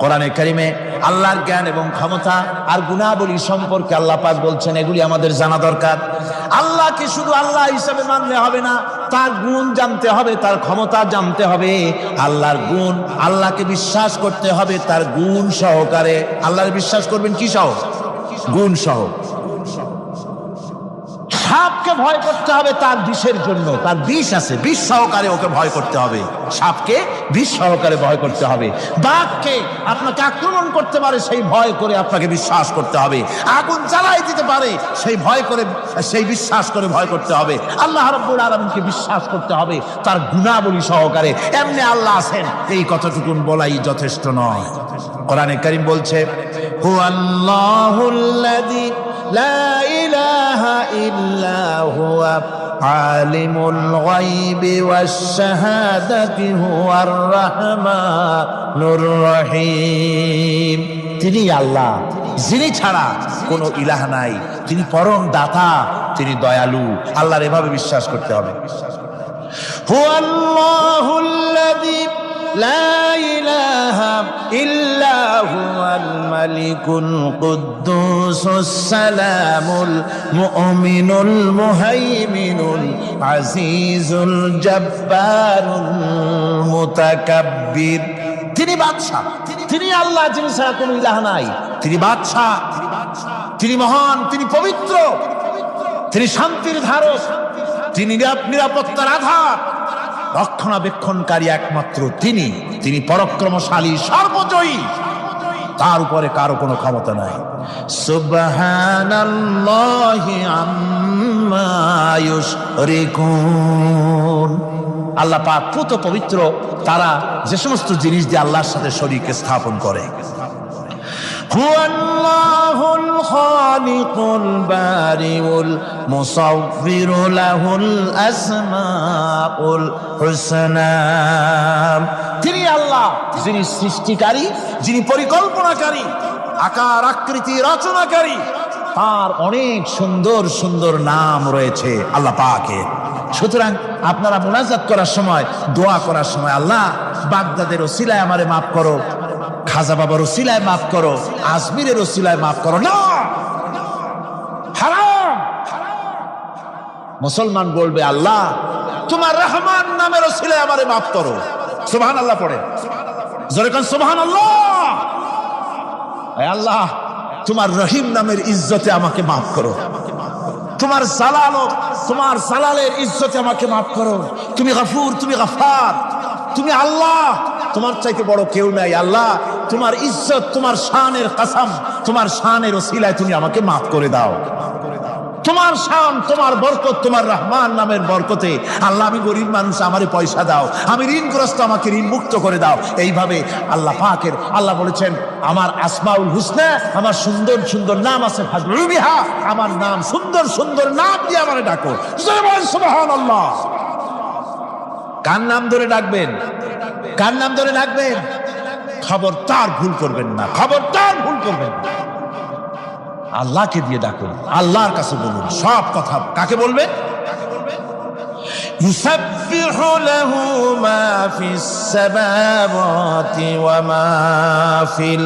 কোরআনে কারিমে আল্লাহর জ্ঞান এবং ক্ষমতা আর গুণাবলী সম্পর্কে আল্লাহ পাক বলছেন, এগুলি আমাদের জানা দরকার। আল্লাহকে শুধু আল্লাহ হিসাবে মানলে হবে না, তার গুণ জানতে হবে, তার ক্ষমতা জানতে হবে। আল্লাহর গুণ, আল্লাহকে বিশ্বাস করতে হবে তার গুণ সহকারে। আল্লাহর বিশ্বাস করবেন কি সহ? গুণ সহ। সাপকে ভয় করতে হবে তার বিষের জন্য, তার বিষ আছে, বিষ সহকারে ওকে ভয় করতে হবে। সাপকে বিষ সহকারে ভয় করতে হবে। বাঘকে আপনাকে আক্রমণ করতে পারে, সেই ভয় করে আপনাকে বিশ্বাস করতে হবে। আগুন জ্বালাই দিতে পারে, সেই ভয় করে, সেই বিশ্বাস করে ভয় করতে হবে। আল্লাহ রাব্বুল আলামিনকে বিশ্বাস করতে হবে তার গুণাবলী সহকারে। এমনি আল্লাহ আছেন, এই কতটুকুন বলাই যথেষ্ট নয়। কোরআনে কারীম বলছে, হুয়াল্লাহুল্লাযী লা ইলাহা ইল্লা হুয়া আলিমুল গায়বি ওয়াশ শাহাদাতি হুয়ার রাহমানুর রহিম। তিনি আল্লাহ, যিনি ছাড়া কোনো ইলাহ নাই, তিনি পরম দাতা, তিনি দয়ালু। আল্লাহর এভাবে বিশ্বাস করতে হবে। হুয়াল্লাহুল্লাযী লা ইলাহা ইল্লা হুয়াল মালিকুল কুদ্দুসুস সালামুল মুমিনুল মুহাইমিনুল আজিজুল জব্বারুল মুতাকাব্বির। তিনি বাদশা, তিনি আল্লাহ, যিনি ছাড়া কোনো ইলাহ নাই। তিনি বাদশা, তিনি মহান, তিনি পবিত্র, তিনি শান্তির ধারক, তিনি নিরাপত্তার আধার, রক্ষণাবেক্ষণকারী একমাত্র তিনি। তিনি পরাক্রমশালী, সর্বজয়ী, তার উপরে কারো কোনো ক্ষমতা নাই। সুবহানাল্লাহি আম্মা ইউশরিকুন। আল্লাহ পাক পুত পবিত্র তারা যে সমস্ত জিনিস দিয়ে আল্লাহর সাথে শরীক স্থাপন করে। হুয়াল্লাহুল খালিকুল বারিউল মুসাউবিরু লাহুল আসমাউল হুসনা। তিনি আল্লাহ, যিনি সৃষ্টিকারী, যিনি পরিকল্পনাকারী, আকার আকৃতি রচনাকারী। তার অনেক সুন্দর সুন্দর নাম রয়েছে আল্লাহ পাকের। সুতরাং আপনারা মুনাজাত করার সময়, দোয়া করার সময়, আল্লাহ বাগদাদের ওসিলায় আমারে মাফ করো, খাজা বাবার ওসিলায় মাফ করো, আজমিরের ওসিলায় মাফ করো না, হারাম। মুসলমান বলবে আল্লাহ তোমার রহমান নামের ওসিলায় আমারে মাফ করো। সুবহানাল্লাহ পড়ে, জোরে কোন সুবহানাল্লাহ। আল্লাহ তোমার রহিম নামের ইজ্জতে আমাকে মাফ করো, তোমার জালাল, তোমার জালালের ইজ্জতে আমাকে মাফ করো। তুমি গফুর, তুমি গফার, তুমি আল্লাহ, তোমার চাইতে বড় কেউ নাই। আল্লাহ তোমার ইজ্জত, তোমার শানের কসম, তোমার শানের ওসিলায় তুমি আমাকে মাফ করে দাও। তোমার শান, তোমার বরকত, তোমার রহমান নামের বরকতে আল্লাহ আমি গরিব মানুষ, আমারে পয়সা দাও, আমি ঋণগ্রস্ত, আমাকে ঋণ মুক্ত করে দাও। এইভাবে আল্লাহ পাকের, আল্লাহ বলেছেন আমার আসমাউল হুসনা, আমার সুন্দর সুন্দর নাম আছে, ফাদরুবিহা, আমার নাম সুন্দর সুন্দর নাম দিয়ে আমারে ডাকো। সুবহানাল্লাহ। কার নাম ধরে ডাকবেন? কার নাম ধরে ডাকবেন? খবরদার ভুল করবেন না, খবরদার ভুল করবেন না। আল্লাহকে দিয়ে ডাকুন, আল্লাহর কাছে বলুন সব কথা। কাকে বলবেন? ইউসাব্বিহু লাহু মা ফিস সামাওয়াতি ওয়া মা ফিল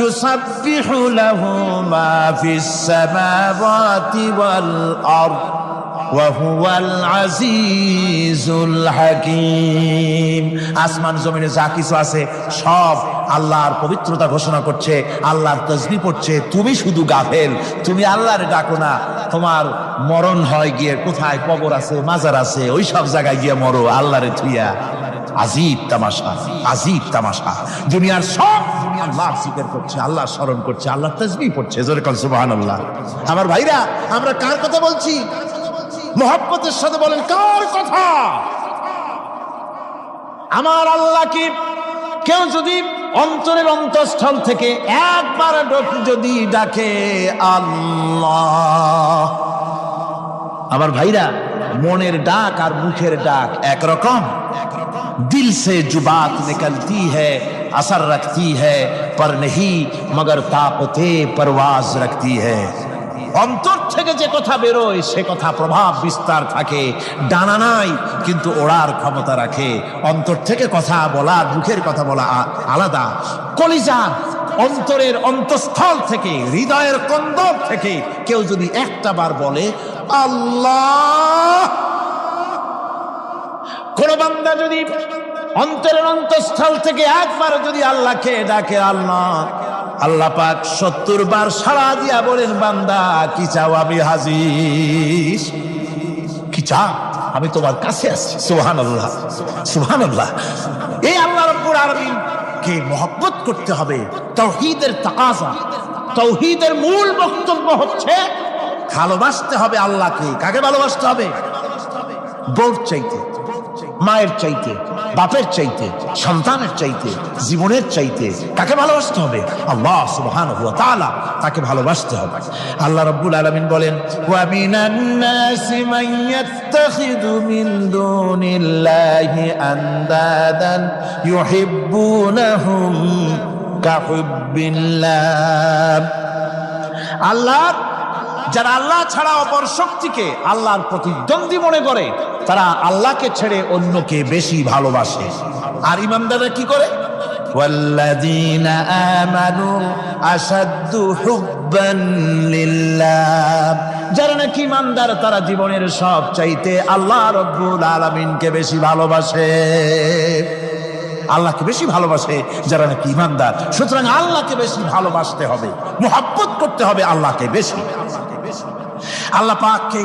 ইউসাব্বিহু লাহু মা ফিস সামাওয়াতি ওয়াল আরদ ওয়া হুয়াল আজিজুল হাকীম। আসমান জমিনে যা কিছু আছে সব আল্লাহর পবিত্রতা ঘোষণা করছে, আল্লাহর তাসবিহ পড়ছে। তুমি শুধু গাফেল, তুমি আল্লাহর ডাকো না। তোমার মরণ হয় গিয়ে কোথায় কবর আছে, মাজার আছে, ওই সব জায়গায় গিয়ে মরো আল্লাহরে থুইয়া। আজীব তামাশা, আজীব তামাশা। দুনিয়ার সব আল্লাহ জিকির করছে, আল্লাহ স্মরণ করছে, আল্লাহ তাসবিহ পড়ছে। জোরে বলেন সুবহানাল্লাহ। আমার ভাইরা, আমরা কার কথা বলছি? মোহাব্বতের সাথে বলেন কার কথা? আমার আল্লাহকে কেউ যদি অন্তরের অন্তঃস্থল থেকে একবার যদি ডাকে আল্লাহ, আমার ভাইরা, মনের ডাক আর মুখের ডাক একরকম। दिल से जो बात निकलती है असर रखती है पर नहीं मगर ताकते परवाज रखती है। অন্তর থেকে যে কথা বেরোয় সে কথা প্রভাব বিস্তার থাকে, ডানা নাই কিন্তু ওড়ার ক্ষমতা রাখে। অন্তর থেকে কথা বলা, মুখের কথা বলা আলাদা। কলিজা, অন্তরের অন্তঃস্থল থেকে, হৃদয়ের কন্দর থেকে কেউ যদি একটা বার বলে আল্লাহ, কোন বান্দা যদি অন্তরের অন্তঃস্থল থেকে একবার যদি আল্লাহকে ডাকে আল্লাহ, আল্লাহ পাক 70 বার সাড়া দিয়া বলেন বান্দা কি চাও, আমি হাজির। কি চাও? আমি তোমার কাছে আছি। সুবহানাল্লাহ, সুবহানাল্লাহ। এই আল্লাহ রাব্বুল আলামিনকে মহব্বত করতে হবে। তাওহীদের তাকাজা, তাওহীদের মূল বক্তব্য হচ্ছে ভালোবাসতে হবে আল্লাহকে। কাকে ভালোবাসতে হবে? বউর চাইতে, মায়ের চাইতে, বাপের চাইতে, সন্তানের চাইতে, জীবনের চাইতে কাকে ভালোবাসতে হবে? আল্লাহ সুবহানাহু ওয়া তাআলা, তাকে ভালোবাসতে হবে। আল্লাহ রাব্বুল আলামিন বলেন ওয়া মিনান নাসি মান ইয়াত্তাখিযু মিন দুনিল্লাহি আনদাদান ইউহিব্বুনাহুম কাহুব্বিল্লাহ। আল্লাহ, যারা আল্লাহ ছাড়া অপর শক্তিকে আল্লাহর প্রতিদ্বন্দ্বী মনে করে তারা আল্লাহকে ছেড়ে অন্যকে বেশি ভালোবাসে। আর ইমানদাররা কি করে? ওয়াল্লাযীনা আমানু আশাদ্দু হুব্বান লিল্লাহ, যারা নাকি ইমানদার তারা জীবনের সব চাইতে আল্লাহ রাব্বুল আলামিনকে বেশি ভালোবাসে। আল্লাহকে বেশি ভালোবাসে যারা নাকি ইমানদার। সুতরাং আল্লাহকে বেশি ভালোবাসতে হবে, মুহাব্বত করতে হবে আল্লাহকে বেশি। আল্লাহ পাককে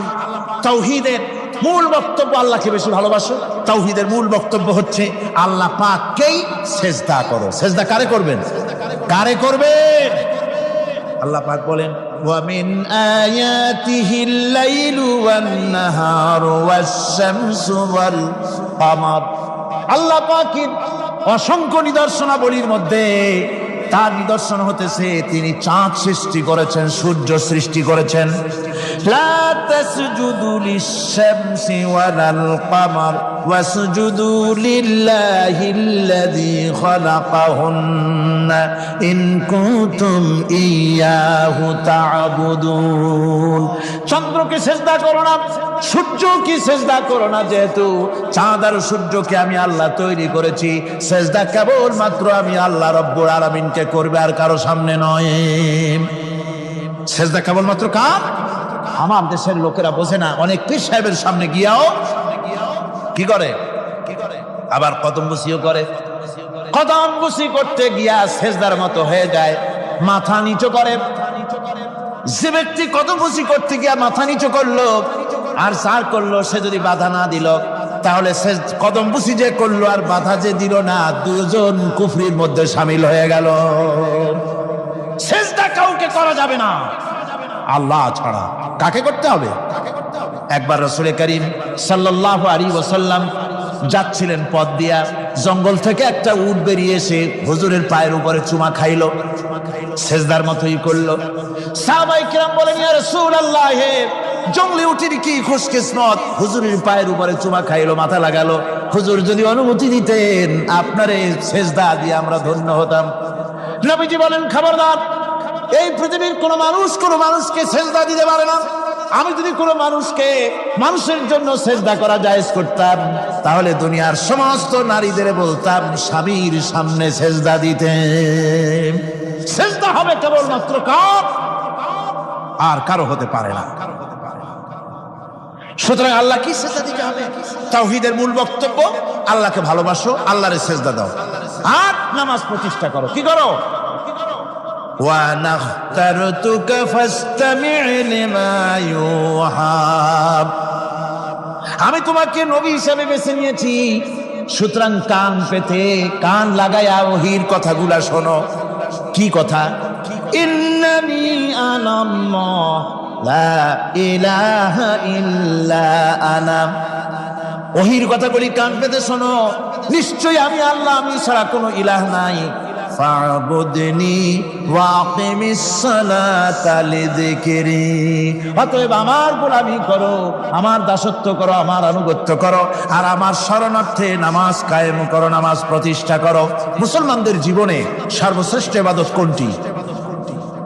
তাওহীদের মূল বক্তব্য, আল্লাহকে বেশি ভালোবাসো। তাওহীদের মূল বক্তব্য হচ্ছে আল্লাহ পাককেই সেজদা করো। সেজদা কারে করবেন? কারে করবেন? আল্লাহ পাক বলেন ওয়া মিন আয়াতিহিল লাইলু ওয়ান নাহারু ওয়াশ-শামসু ওয়াল কামার। আল্লাহ পাকের অসংখ্য নিদর্শনাবলীর মধ্যে তার নিদর্শন হতেছে তিনি চাঁদ সৃষ্টি করেছেন, সূর্য সৃষ্টি করেছেন। লা তাসজুদু লিশ-শামসি ওয়ালাল কামার ওয়াসজুদু লিল্লাহিল্লাযী খালাকাহুন্না ইন কুনতুম ইয়্যাহু তা'বুদুন। চন্দ্রকে সেজদা করো না, সূর্যকে সেজদা করো না, যেহেতু চাঁদ আর সূর্যকে আমি আল্লাহ তৈরি করেছি। সেজদা কেবল মাত্র আমি আল্লাহ রব্বুল আলামিনকে করবে, আর কারো সামনে নয়। সেজদা কেবল মাত্র কার? আমার দেশের লোকেরা বোঝে না, অনেক পীর সাহেবের সামনে গিয়াও কি করে, আবার কদম বুসিও করে। কদম বুসি করতে গিয়া সেজদার মতো হয়ে যায়, মাথা নিচু করে। যে ব্যক্তি কদম বুসি করতে গিয়া মাথা নিচু করলো আর সার করলো, সে যদি বাধা না দিল, তাহলে সে কদম বুসি যে করলো আর বাধা যে দিল না, দুজন কুফরির মধ্যে শামিল হয়ে গেল। সেজদা কাউকে করা যাবে না আল্লাহ ছাড়া। কাকে করতে হবে? একবার রাসূল করিম সাল্লাল্লাহু আলাইহি ওয়াসাল্লাম যাচ্ছিলেন পথ দিয়া, জঙ্গল থেকে একটা উট বেরিয়ে এসে হুজুরের পায়ের উপরে চুমা খাইলো, সেজদার মতোই করলো। সাহাবায়ে কেরাম বলেন ইয়া রাসূলুল্লাহ, জঙ্গলি উটের কি খুশকিসমত, হুজুরের পায়ের উপরে চুমা খাইলো, মাথা লাগালো। হুজুর যদি অনুমতি দিতেন আপনারে সেজদা দিয়ে আমরা ধন্য হতাম। নবীজি বলেন খবরদার, এই পৃথিবীর কোন মানুষ কোন মানুষকে সেজদা দিতে পারে না। আমি যদি কোনো মানুষকে মানুষের জন্য সেজদা করা জায়েজ করতাম, তাহলে দুনিয়ার সমস্ত নারীদের বলতাম স্বামীর সামনে সেজদা দিতে। সেজদা হবে কেবলমাত্র কার? আর কারো হতে পারে না। সুতরাং আল্লাহ কি সেজদা দিতে হবে? তাওহীদের মূল বক্তব্য আল্লাহকে ভালোবাসো, আল্লাহরে সেজদা দাও, আর নামাজ প্রতিষ্ঠা করো। কি করো? وَأَنَا اخْتَرْتُكَ فَاسْتَمِعْ لِمَا يُوحَى। আমি তোমাকে নবী হিসেবে বেছে নিয়েছি, সুতরাং কান পেতে কান লাগায়া ওহীর কথাগুলা শোনো। কি কথা? ইন্নানি আনাল্লাহ লা ইলাহা ইল্লা আনা। ওহীর কথাগুলি কান পেতে শোনো। নিশ্চয়ই আমি আল্লাহ, আমি ছাড়া কোনো ইলাহ নাই। ফা'বুদনি ওয়াকিমিস সালাতা লিযিকরি। অতএব আমার গোলামি করো, আমার দাসত্ব করো, আমার আনুগত্য করো, আর আমার শরণার্থে নামাজ কায়েম করো, নামাজ প্রতিষ্ঠা করো। মুসলমানদের জীবনে সর্বশ্রেষ্ঠ ইবাদত কোনটি?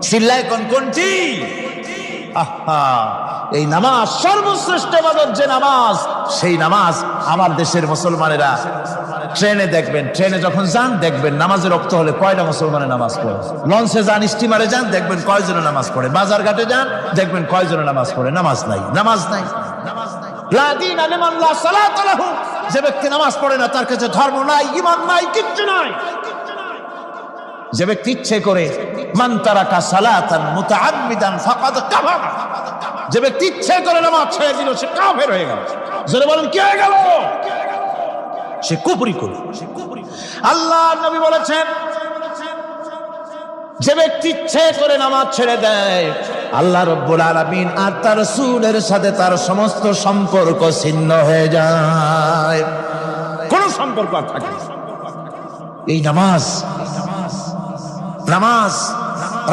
চিল্লায় কোন কোনটি? আহা, এই নামাজ সর্বশ্রেষ্ঠ ইবাদত। যে নামাজ, সেই নামাজ আমার দেশের মুসলমানেরা ট্রেনে দেখবেন, ট্রেনে যখন যান দেখবেন নামাজের রক্ত হলে কয়টা মুসলমানের নামাজ পড়ে। লঞ্চে যান, স্টিমারে যান, দেখবেন কয়জনে নামাজ পড়ে। বাজার ঘাটে যান, দেখবেন কয়জনে নামাজ পড়ে। নামাজ নাই, নামাজ নাই। লা দীনা লিমান লা সালাতা লাহু। যে ব্যক্তি নামাজ পড়ে না তার কাছে ধর্ম নাই, ঈমান নাই, কিচ্ছু নাই। যে ব্যক্তি ইচ্ছে করে মান তারাকা সালাতান মুতাআম্মিদান ফাকাদ কাফারা, যে ব্যক্তি ইচ্ছে করে নামাজ ছেড়ে দিল সে কাফের হয়ে গেল। জোরে বলেন কি হয়ে গেল? সে কুফরি করল। আল্লাহ নবী বলেছেন যে ব্যক্তি ইচ্ছে করে নামাজ ছেড়ে দেয়, আল্লাহ রাব্বুল আলামিন আর তার রাসূলের সাথে তার সমস্ত সম্পর্ক ছিন্ন হয়ে যায়, কোনো সম্পর্ক আর থাকে না। এই নামাজ, নামাজ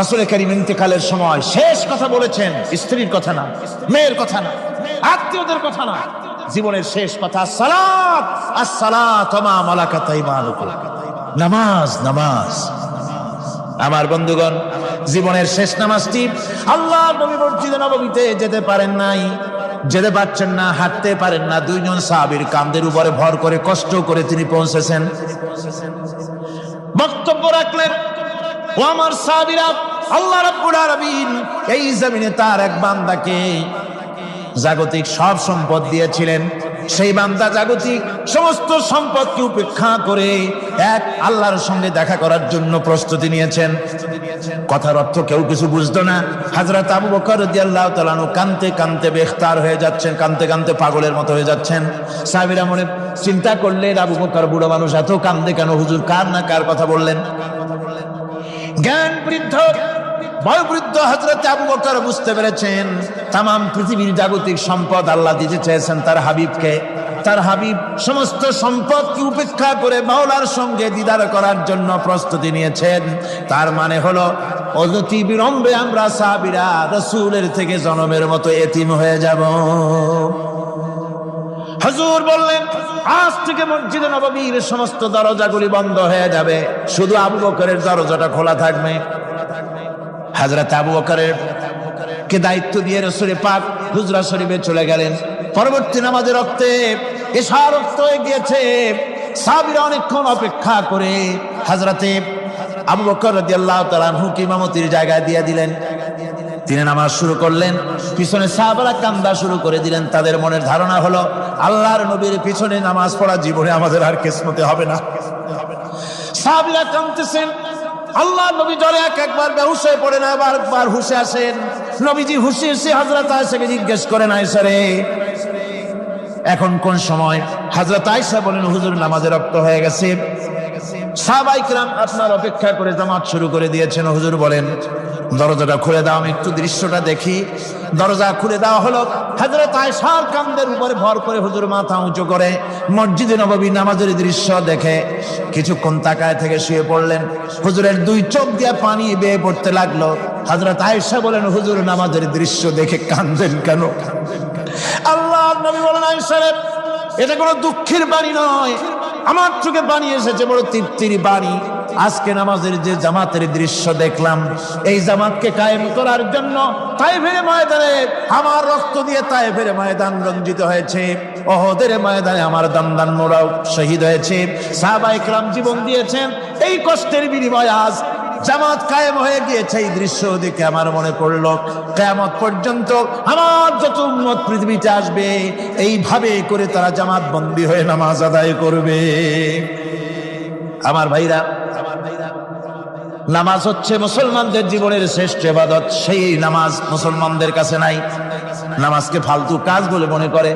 রাসূল করিম ইন্তেকালের সময় শেষ কথা বলেছেন, স্ত্রীর কথা না, মেয়ের কথা না, আত্মীয়দের কথা না, জীবনের শেষ কথা সালাত, আসসালাতু মা মালাকাত আইমানুকুম। নামাজ, নামাজ। আমার বন্ধুগণ, জীবনের শেষ নামাজটি আল্লাহ নবী মসজিদে নববীতে যেতে পারেন নাই, যেতে পারছেন না, হাঁটতে পারেন না। দুইজন সাহাবীর কাঁধের উপরে ভর করে কষ্ট করে তিনি পৌঁছেছেন। বক্তব্য রাখলেন, ও আমার সাহাবীরা, আল্লাহ রাব্বুল আলামিন এই জমিনে তার এক বান্দাকে জাগতিক সব সম্পদ দিয়েছিলেন। সেই বান্দা জাগতিক সমস্ত সম্পদকে উপেক্ষা করে এক আল্লাহর সঙ্গে দেখা করার জন্য প্রস্তুতি নিয়েছেন। কথার অর্থ কেউ কিছু বুঝতো না। হযরত আবু বকর রাদিয়াল্লাহু তাআলা আনহু কাঁদতে কাঁদতে বেখতার হয়ে যাচ্ছেন, কাঁদতে কাঁদতে পাগলের মতো হয়ে যাচ্ছেন। সাহাবীরা মনে চিন্তা করলেন, আবু বকর বুড়ো মানুষ, এত কাঁদে কেন? হুজুর কার না কার কথা বললেন? জ্ঞান বৃদ্ধ, বয়োবৃদ্ধ হযরত আবু বকর বুঝতে পেরেছেন তামাম পৃথিবীর জাগতিক সম্পদ আল্লাহ দিতে চেয়েছেন তার হাবিবকে। তার হাবিব সমস্ত সম্পদকে উপেক্ষা করে মাওলার সঙ্গে দিদার করার জন্য প্রস্তুতি নিয়েছেন। তার মানে হলো অতি বিলম্বে আমরা সাহাবীরা রাসূলের থেকে জনমের মতো এতিম হয়ে যাব। হুজুর বললেন, আজ থেকে মসজিদে নববীর সমস্ত দরজাগুলি বন্ধ হয়ে যাবে, শুধু আবু বকরের দরজাটা খোলা থাকবে। হযরত আবু বকরের কে দায়িত্ব দিয়ে রাসূল পাক হুজরা শরীফে চলে গেলেন। পরবর্তী নামাজের রক্তে এশার রক্ত হয়ে গিয়েছে। সাহাবীরা অনেকক্ষণ অপেক্ষা করে হযরতে আবু বকর রাদিয়াল্লাহু তাআলা আনহুকে ইমামতির জায়গায় দিয়ে দিলেন। তিনি নামাজ শুরু করলেন, পিছনে সাহাবারা কান্দা শুরু করে দিলেন। তাদের মনের ধারণা হলো আল্লাহর নবীর পিছনে নামাজ পড়া জীবনে আমাদের আর কিসমতে হবে না। সাহাবীরা কাঁদতেছেন, আল্লাহ নবী জ্বরে একবার বেহুশ হয়ে পড়েন, আবার একবার হুশে আসেন। নবীজি হুশে এসে হযরত আয়েশাকে জিজ্ঞেস করেন, আয়েশা রে, এখন কোন সময়? হযরত আয়েশা বলেন, হুজুর নামাজের রক্ত হয়ে গেছে, সাহাবায়ে কিরাম আপনার অপেক্ষা করে জামাত শুরু করে দিয়েছেন। হুজুর বলেন, দরজাটা খুলে দাও, আমি একটু দৃশ্যটা দেখি। দরজা খুলে দেওয়া হলো। হযরত আয়েশার কাঁধের উপরে ভর করে হুজুর মাথা উঁচু করে মসজিদে নববী নামাজের দৃশ্য দেখে কিছুক্ষণ তাকায় থেকে শুয়ে পড়লেন। হুজুরের দুই চোখ দিয়ে পানি বেয়ে পড়তে লাগলো। হযরত আয়েশা বলেন, হুজুর নামাজের দৃশ্য দেখে কাঁদেন কেন? আল্লাহর নবী বলেন, আয়েশা রে, এটা কোনো দুঃখের বাণী নয়, আমার চোখে পানি এসেছে, বড় তৃপ্তির বাণী। আজকে নামাজের যে জামাতের দৃশ্য দেখলাম, এই জামাতকে কায়েম করার জন্য তায়েফের ময়দানে আমার রক্ত দিয়ে তায়েফের ময়দান রঞ্জিত হয়েছে, ওহদের ময়দানে আমার দামদানরা শহীদ হয়েছে, সাহাবায়ে কিরাম জীবন দিয়েছেন। এই কষ্টের বিনিময়ে আজ জামাত কায়েম হয়ে গিয়েছে। এই দৃশ্য দেখে আমার মনে পড়লো, কিয়ামত পর্যন্ত আমার যত উম্মত পৃথিবীতে আসবে, এইভাবে করে তারা জামাত বন্দী হয়ে নামাজ আদায় করবে। আমার ভাইরা, নামাজ হচ্ছে মুসলমানদের জীবনের শ্রেষ্ঠ ইবাদত। সেই নামাজ মুসলমানদের কাছে নাই। নামাজকে ফালতু কাজ বলে মনে করে।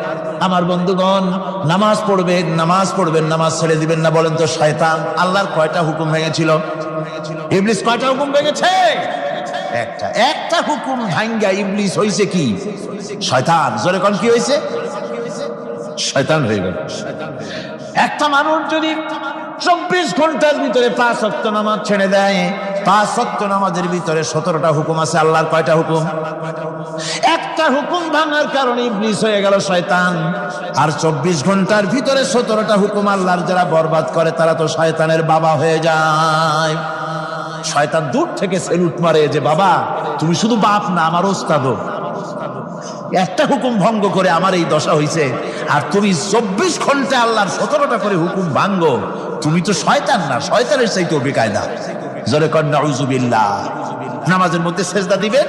আমার বন্ধুগণ, নামাজ পড়বেন, নামাজ পড়বেন, নামাজ ছেড়ে দিবেন না। বলেন তো, শয়তান আল্লাহর কয়টা হুকুম ভেঙেছিল? ইবলিস কয়টা হুকুম ভেঙেছে? একটা হুকুম ভাঙ্গা ইবলিস হইছে কি? শয়তান। জোরে কোন কি হইছে? শয়তান হয়ে গেল। একটা মানুষ যদি 24 ঘন্টার ভিতরে 5 ওয়াক্ত নামাজ ছেড়ে দেয়, 5 ওয়াক্ত নামাজের ভিতরে 17টা হুকুম আছে। আল্লাহর কয়টা হুকুম? একটা হুকুম ভাঙার কারণে ইবলিস হয়ে গেল শয়তান। আর 24 ঘন্টার ভিতরে 17টা হুকুম আল্লাহর যারা বরবাদ করে, তারা তো শয়তানের বাবা হয়ে যায়। শয়তান দূর থেকে সেলুট মারে যে, বাবা তুমি শুধু বাপ না, আমার ওস্তাদও। একটা হুকুম ভঙ্গ করে আমার এই দশা হইছে, আর তুমি 24 ঘন্টা আল্লাহর 17টা করে হুকুম ভাঙ্গো। তুমি তো শয়তান না, শয়তানের চাইতেও বেকায়দা। জোরে কর নাউযুবিল্লাহ। নামাজের মধ্যে সেজদা দিবেন,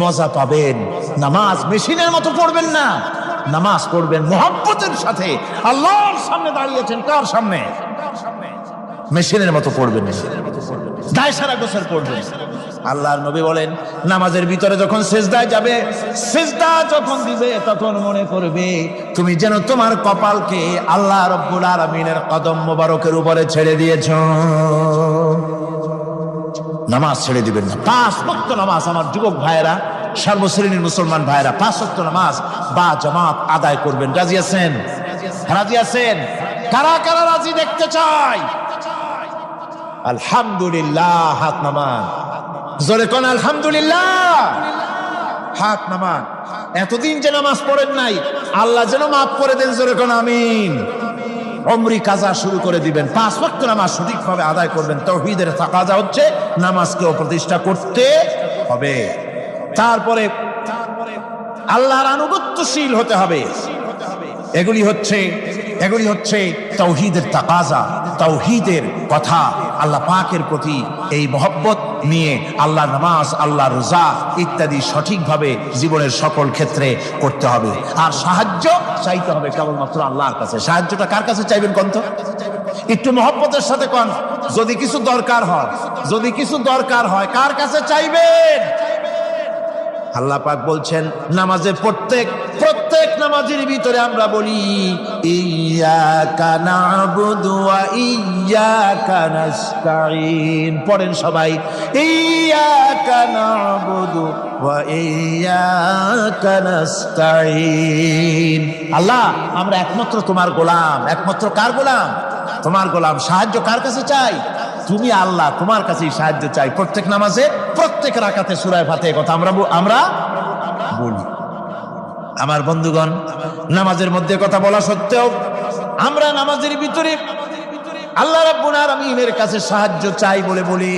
মজা পাবেন। নামাজ মেশিনের মতো পড়বেন না, নামাজ পড়বেন মুহাব্বতের সাথে। আল্লাহর সামনে দাঁড়িয়েছেন, কার সামনে? মেশিনের মতো পড়বেন, দায় সারা গোসল পড়বেন। আল্লাহর নবী বলেন, নামাজের ভিতরে যখন সেজদায় যাবে, সেজদা যখন দিবে, তখন মনে করবে তুমি যেন তোমার কপালকে আল্লাহ রাব্বুল আলামিনের কদম মোবারকের উপরে ছেড়ে দিয়েছো। নামাজ ছেড়ে দিবেন না। 5 ওয়াক্ত নামাজ আমার যুবক ভাইয়েরা, সর্বশ্রেণীর মুসলমান ভাইয়েরা 5 ওয়াক্ত নামাজ বা জামাত আদায় করবেন। রাজি আছেন? রাজি আছেন? কারা কারা রাজি দেখতে চাই? আলহামদুলিল্লাহ, হাত নামান। জোরে কোন আলহামদুলিল্লাহ, হাত নামান। এতদিন যে নামাজ পড়েন নাই, আল্লাহ যেন মাফ করে দেন। জোরে কোন আমিন। উমরি কাজা শুরু করে দিবেন। 5 ওয়াক্ত নামাজ সঠিকভাবে আদায় করবেন। তাওহীদের তাকাজা হচ্ছে নামাজকে প্রতিষ্ঠা করতে হবে। তারপরে আল্লাহর আনুগত্যশীল হতে হবে। এগুলি হচ্ছে তাওহীদের তাকাজা, তাওহীদের কথা আল্লাহ পাকের প্রতি এই মহব্বত নিয়ে আল্লাহ নামাজ, আল্লাহ রোজা ইত্যাদি সঠিকভাবে জীবনের সকল ক্ষেত্রে করতে হবে। আর সাহায্য চাইতে হবে কেবলমাত্র আল্লাহর কাছে। সাহায্যটা কার কাছে চাইবেন কোন তো? একটু মহব্বতের সাথে কোন। যদি কিছু দরকার হয়, যদি কিছু দরকার হয় কার কাছে চাইবেন? আল্লাহ পাক বলছেন নামাজের প্রত্যেক নামাজের ভিতরে আমরা বলি ইয়্যাকা না'বুদু ওয়া ইয়্যাকা নাস্তাঈন। পড়েন সবাই, ইয়্যাকা না'বুদু ওয়া ইয়্যাকা নাস্তাঈন। আল্লাহ আমরা একমাত্র তোমার গোলাম। একমাত্র কার গোলাম? তোমার গোলাম। সাহায্য কার কাছে চাই? তুমি আল্লাহ, তোমার কাছেই সাহায্য চাই। প্রত্যেক নামাজে প্রত্যেক রাকাতে সূরা ফাতিহা কথা আমরা বলি। আমার বন্ধুগণ, নামাজের মধ্যে কথা বলা সত্ত্বেও আমরা নামাজের ভিতরে আল্লাহ রাব্বুল আলামিনের কাছে সাহায্য চাই বলে বলি,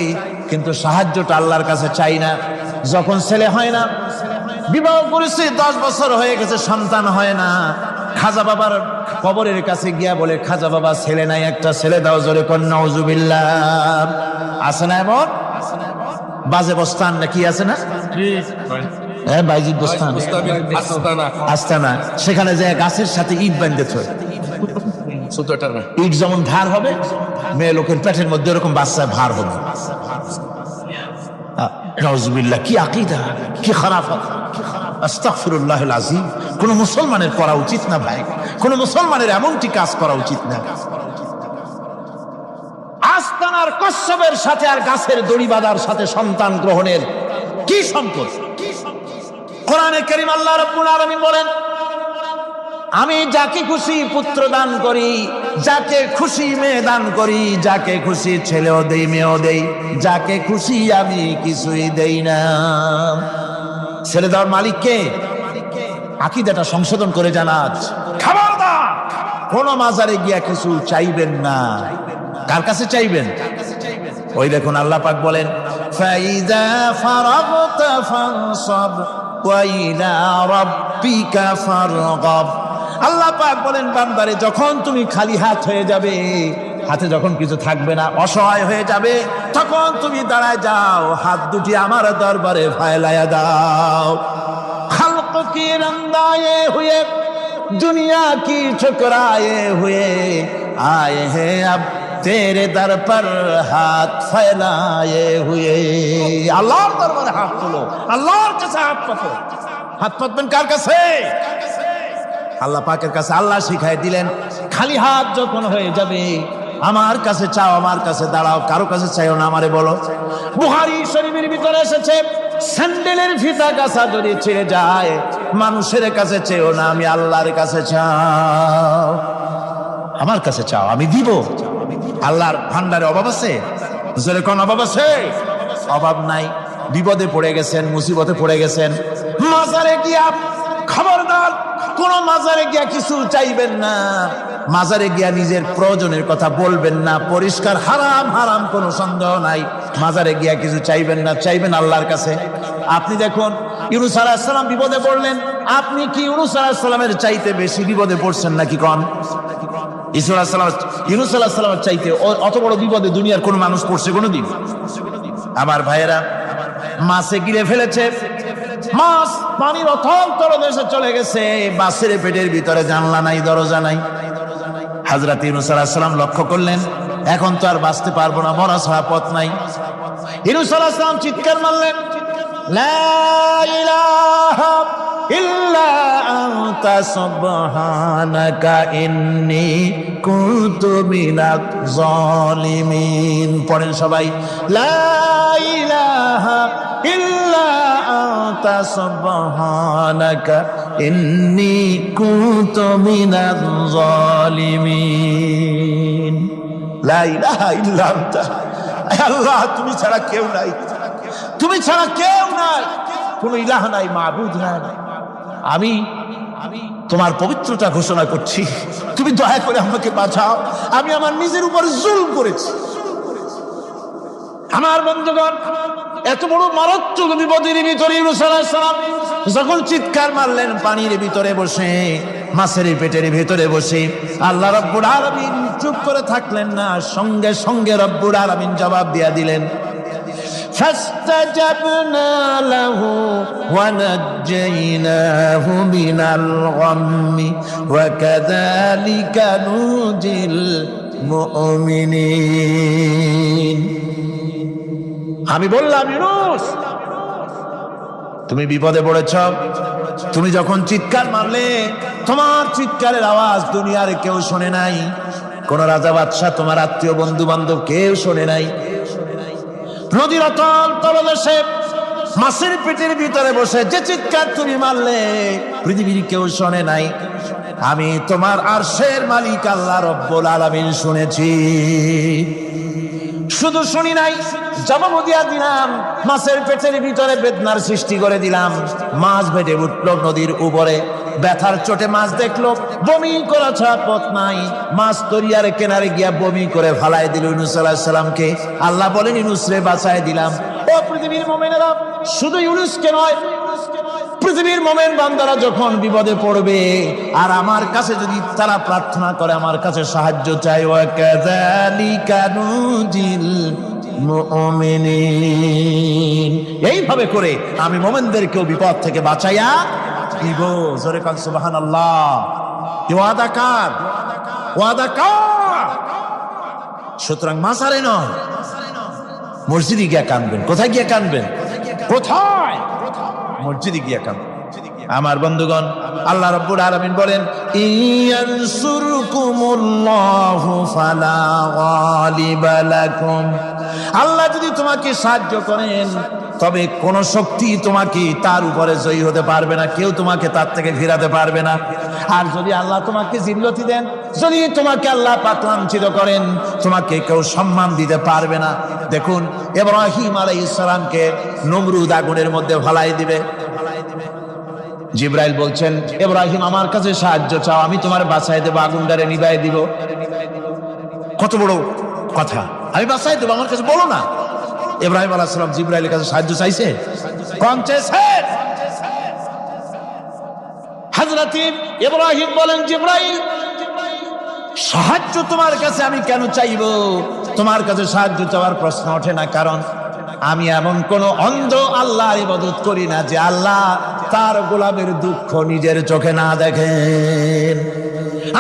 কিন্তু সাহায্যটা আল্লাহর কাছে চাই না। যখন ছেলে হয় না, বিবাহ করেছে 10 বছর হয়ে গেছে, সন্তান হয় না, খাজা বাবার কবরের কাছে গিয়া বলে খাজা বাবা ছেলে নাই, একটা ছেলে দাও। জোরে কোন নাউজুবিল্লাহ। আছে না এমন? বাজে বস্তান নাকি আছে না? হ্যাঁ, বাইজিদ বস্তান, আস্তানা। সেখানে যে গাছের সাথে ইট বাঁধতে থয়, ইট যেমন ভার হবে, মেয়ে লোকের পেটের মধ্যে এরকম বাচ্চা ভার হবে। নাউজুবিল্লাহ, কি আকীদা, কি খারাফাত। আস্তাগফিরুল্লাহুল আযীম। কোন মুসলমানের করা উচিত না ভাই, কোন মুসলমানের এমনটি কাজ করা উচিত না। আস্তানার কচ্ছপের সাথে আর গাছের দড়ি বাঁধার সাথে সন্তান গ্রহণের কি সম্পর্ক? কোরআনে কারীম আল্লাহ রাব্বুল আলামিন বলেন, আমি যাকে খুশি পুত্র দান করি, যাকে খুশি মেয়ে দান করি, যাকে খুশি ছেলেও দেই মেয়েও দেই, যাকে খুশি আমি কিছুই দেই না। ছেলে দেওয়ার মালিক কে? আকীদাটা সংশোধন করে জানাজ। খবরদার কোন মাজারে গিয়া কিছু চাইবেন না। কার কাছে চাইবেন? ওই দেখুন আল্লাহ পাক বলেন, ফাইযা ফারাগতা ফানসাব ওয়া ইলা রাব্বিকা ফারগাব। আল্লাহ পাক বলেন বান্দারে, যখন তুমি খালি হাত হয়ে যাবে, হাতে যখন কিছু থাকবে না, অসহায় হয়ে যাবে, তখন তুমি দাঁড়ায় যাও, হাত দুটি আমার দরবারে ফেলায়া দাও। খালক কি রন্দায়ে হুয়ে, দুনিয়া কি ঠুকরায়ে হুয়ে, আয়ে হে আব তেরে দর পর হাত ফেলায়ে হুয়ে। আল্লাহর দরবারে হাত তোলো, আল্লাহর কাছে হাত পাতো। হাত পাতবেন কার কাছে? আল্লাহ পাকের কাছে। আল্লাহ শিখাই দিলেন, খালি হাত যখন হয়ে যাবে আমার কাছে চাও, আমার কাছে দাঁড়াও, কারো কাছে চাইও না, আমারে বলো। বুখারী শরীফের ভিতরে এসেছে, স্যান্ডেলের ফিতা কাছা যদি ছিঁড়ে যায়, মানুষের কাছে চেও না, আমি আল্লাহর কাছে চাও। আমার কাছে চাও, আমি দিব। আল্লাহর ভান্ডারে অভাব আছে? জোরে কোন অভাব আছে? অভাব নাই। বিপদে পড়ে গেছেন, মুসিবতে পড়ে গেছেন, মাজারে গিয়া খবরদার কোন মাজারে গিয়া কিছু চাইবেন না। মাজারে গিয়া নিজের প্রয়োজনের কথা বলবেন না। পরিষ্কার হারাম, হারাম কোনো সন্দেহ নাই। মাজারে গিয়া কিছু চাইবেন না, চাইবেন আল্লাহর কাছে। আপনি দেখুন ইউনূস আলাইহিস সালাম বিপদে পড়লেন, আপনি কি ইউনূস আলাইহিস সালামের চাইতে বেশি বিপদে পড়ছেন নাকি কম? ইউনূস আলাইহিস সালামের চাইতে অত বড় বিপদে দুনিয়ার কোন মানুষ পড়ছে কোনদিন? আমার ভাইয়েরা, মাছে গিলে ফেলেছে, মাছ পানির অথল তলদেশে চলে গেছে, মাছের পেটের ভিতরে জানলা নাই, দরজা নাই। হযরত ইউনূস আলাইহিস সালাম লক্ষ্য করলেন, এখন তো আর বাঁচতে পারবো না, মরা ছাড়া পথ নাই। ইউনূস আলাইহিস সালাম চিৎকার মারলেন, লা ইলাহা ইল্লা আনতা সুবহানাকা ইন্নী কুনতু মিনাজ জালিমিন। পড়েন সবাই, লা ইলাহা ইল্লা আনতা সুবহানাকা ইন্নী কুনতু মিনাজ জালিমিন। লা ইলাহা ইল্লা আনতা, আল্লাহ তুমি ছাড়া কেউ নাই, তুমি ছাড়া কেউ নাই, কোন ইলাহ নাই, মাবুদ নাই। আমি তোমার পবিত্রতা ঘোষণা করছি, তুমি দয়া করে আমাকে বাঁচাও, আমি আমার নিজের উপর জুলম করেছি। আমার বন্ধুগণ, এত বড় মারাত্মক বিপদের ভিতরে ইউনূস আলাইহিস সালাম যখন চিৎকার মারলেন পানির ভিতরে বসে, মাছের পেটের ভেতরে বসে আল্লাহ রাব্বুল আলামিন চুপ করে থাকলেন না, সঙ্গে সঙ্গে রব্বুল আলামিন জবাব দিয়া দিলেন, فاستجبنا له ونجيناه من الغم وكذلك ننجي المؤمنين। আমি বললাম, ইউনূস তুমি বিপদে পড়েছ, তুমি যখন চিৎকার মারলে তোমার চিৎকারের আওয়াজ দুনিয়ার কেউ শোনে নাই, কোন রাজা বাদশাহ, তোমার আত্মীয় বন্ধু বান্ধব কেউ শোনে নাই। নদীর অতল তলদেশে মাছের পেটের ভিতরে বসে যে চিৎকার তুমি মারলে পৃথিবীর কেউ শোনে নাই, আমি তোমার আরশের মালিক আল্লাহ রব্বুল আলামিন শুনেছি। শুধু শুনি নাই, জবাব দিয়া দিলাম, মাছের পেটের ভিতরে বেদনার সৃষ্টি করে দিলাম। মাছ বেঁধে উঠল নদীর উপরে, ব্যথার চোটে মাছ দেখলো, বমি করা ছাড়া পথ নাই। মাছ দরিয়ার কিনারে গিয়া বমি করে ফালাই দিল ইউনূস আলাইহিস সালামকে। আল্লাহ বলেন, ইউনূস রে বাঁচায় দিলাম। ও পৃথিবীর মুমিনেরা, শুধু ইউনূসকে নয়, পৃথিবীর মুমিন বান্দারা যখন বিপদে পড়বে আর আমার কাছে যদি তারা প্রার্থনা করে, আমার কাছে সাহায্য চাই, ওয়া কাযালিকা নুজিল মুমিনিন, এইভাবে করে আমি মুমিনদেরকেও বিপদ থেকে বাঁচাইয়া দিব। জোরে কান সুবহানাল্লাহ। ওয়াদা কার? ওয়াদা কার? সুতরাং মাসারে নয়, মসজিদে গিয়া কাঁদবেন। কোথায় গিয়া কাঁদবেন? কোথায়? মসজিদে গিয়া কাঁদবেন। আমার বন্ধুগণ, আল্লাহ রাব্বুল আলামিন বলেন, ইয়ানসুরকুমুল্লাহু ফালা গালিবা লাকুম, আল্লাহ যদি তোমাকে সাহায্য করেন তবে কোন শক্তি তোমাকে তার উপরে জয়ী হতে পারবে না, কেউ তোমাকে তার থেকে ফিরাতে পারবে না। আর যদি আল্লাহ তোমাকে জিল্লতি দেন, যদি তোমাকে আল্লাহ পাক লাঞ্ছিত করেন, তোমাকে কেউ সম্মান দিতে পারবে না। দেখুন, ইব্রাহিম আলাইহিস সালামকে নমরুদ আগুনের মধ্যে ফেলাই দিবে। জিবরাইল বলছেন, ইব্রাহিম আমার কাছে সাহায্য চাও, আমি তোমার বাঁচাই দেব, আগুনটারে নিভাই দিব। কত বড় কথা, আমি বাঁচাই দেব, আমার কাছে বলো না। ইব্রাহিম আলাইহিস সালাম জিবরাইলের কাছে সাহায্য চাইছে, কোন চেয়েছে? হযরত ইব্রাহিম বলেন, জিবরাইল সাহায্য তোমার কাছে আমি কেন চাইবো? তোমার কাছে সাহায্য চাওয়ার প্রশ্ন ওঠে না, কারণ আমি এমন কোন অন্ধ আল্লাহর ইবাদত করি না যে আল্লাহ তার গোলামের দুঃখ নিজের চোখে না দেখেন।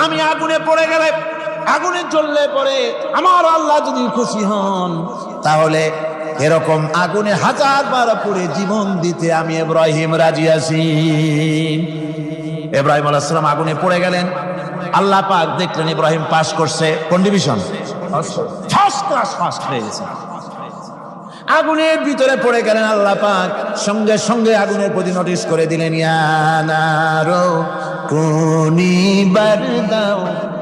আমি আগুনে পড়ে গেলে, আগুনে জ্বললে পরে আমার আল্লাহ যদি খুশি হন, তাহলে এরকম আগুনে 1000 বার পড়ে জীবন দিতে আমি ইব্রাহিম রাজি আছি। ইব্রাহিম আলাইহিস সালাম আগুনে পড়ে গেলেন। আল্লাহ পাক দেখলেন ইব্রাহিম পাস করছে, কোন ডিভিশন? ফার্স্ট ক্লাস, ফার্স্ট হয়ে গেছে। আগুনের ভিতরে পড়ে গেলেন। আল্লাহ পাক সঙ্গে সঙ্গে আগুনের প্রতি নোটিশ করে দিলেন, ইয়া নারু কুনি বারদাও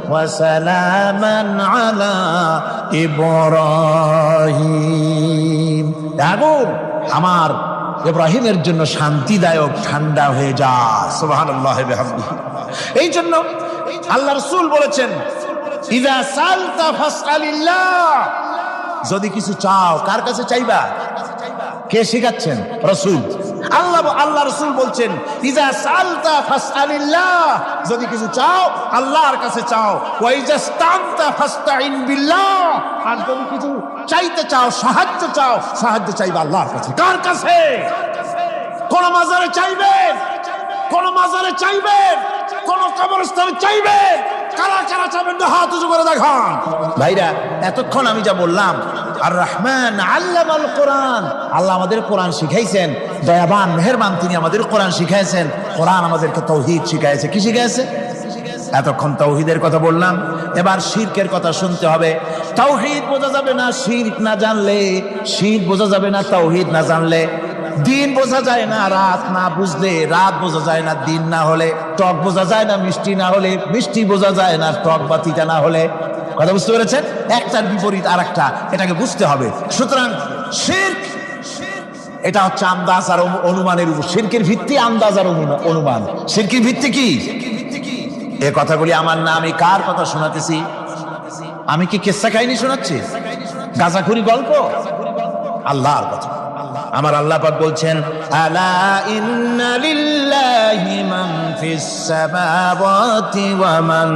ওয়া সালামান আলা ইব্রাহিম, আগুন আমার ইব্রাহিমের জন্য শান্তিদায়ক, ঠান্ডা হয়ে যা। সুবহানাল্লাহ ওয়া বিহামদিহি। এই জন্য আল্লাহ রাসূল বলেছেন, ইযা সালতা ফাসআলিল্লাহ, যদি কিছু চাও কার কাছে চাইবা? কে শিখাচ্ছেন? রাসূল। আল্লাহ রাসূল বলছেন, ইযা সালতা ফাসআলিল্লাহ, যদি কিছু চাও আল্লাহর কাছে চাও। ওয়া ইযা ইসতানতা ফাসতাইন বিল্লাহ, আর যদি কিছু চাইতে চাও, সাহায্য চাও, সাহায্য চাইবা আল্লাহর কাছে। কার কাছে? কোন মাজারে চাইবেন? কোন মাজারে চাইবেন? কোন কবরস্থানে চাইবেন? কারা কারা চাইবেন? হাত উঁচু করে দেখান। ভাইরা, এতক্ষণ আমি যা বললাম, আর রহমান আল্লামাল কোরআন, আল্লাহ আমাদের কোরআন শিখাইছেন, দয়াবান মেহেরবান তিনি আমাদের কোরআন শিখাইছেন। কোরআন আমাদেরকে তাওহীদ শিখাইছে। কি শিখাইছে? এতক্ষণ তাওহীদের কথা বললাম, এবার শিরকের কথা শুনতে হবে। তাওহীদ বোঝা যাবে না শিরক না জানলে, শিরক বোঝা যাবে না তাওহীদ না জানলে। দিন বোঝা যায় না রাত না বুঝলে, রাত বোঝা যায় না দিন না হলে, টক বোঝা যায় না মিষ্টি না হলে, মিষ্টি বোঝা যায় না টক বা তিতা না হলে। কথা বুঝতে পেরেছেন? একটার বিপরীত আর একটা, এটাকে বুঝতে হবে। সুতরাং শিরক এটা হচ্ছে আন্দাজ আর অনুমানের উপর। শিরকের ভিত্তি আন্দাজ আর অনুমান। শিরকের ভিত্তি কি? এ কথাগুলি আমার না, আমি কার কথা শোনাতেছি? আমি কি কিসসা কাহিনী শোনাচ্ছি? গাঁজাখুরি গল্প? আল্লাহর কথা। আমার আল্লাহ পাক বলছেন, আলা ইন্না লিল্লাহি মান ফিস সামাওয়াতি ওয়া মান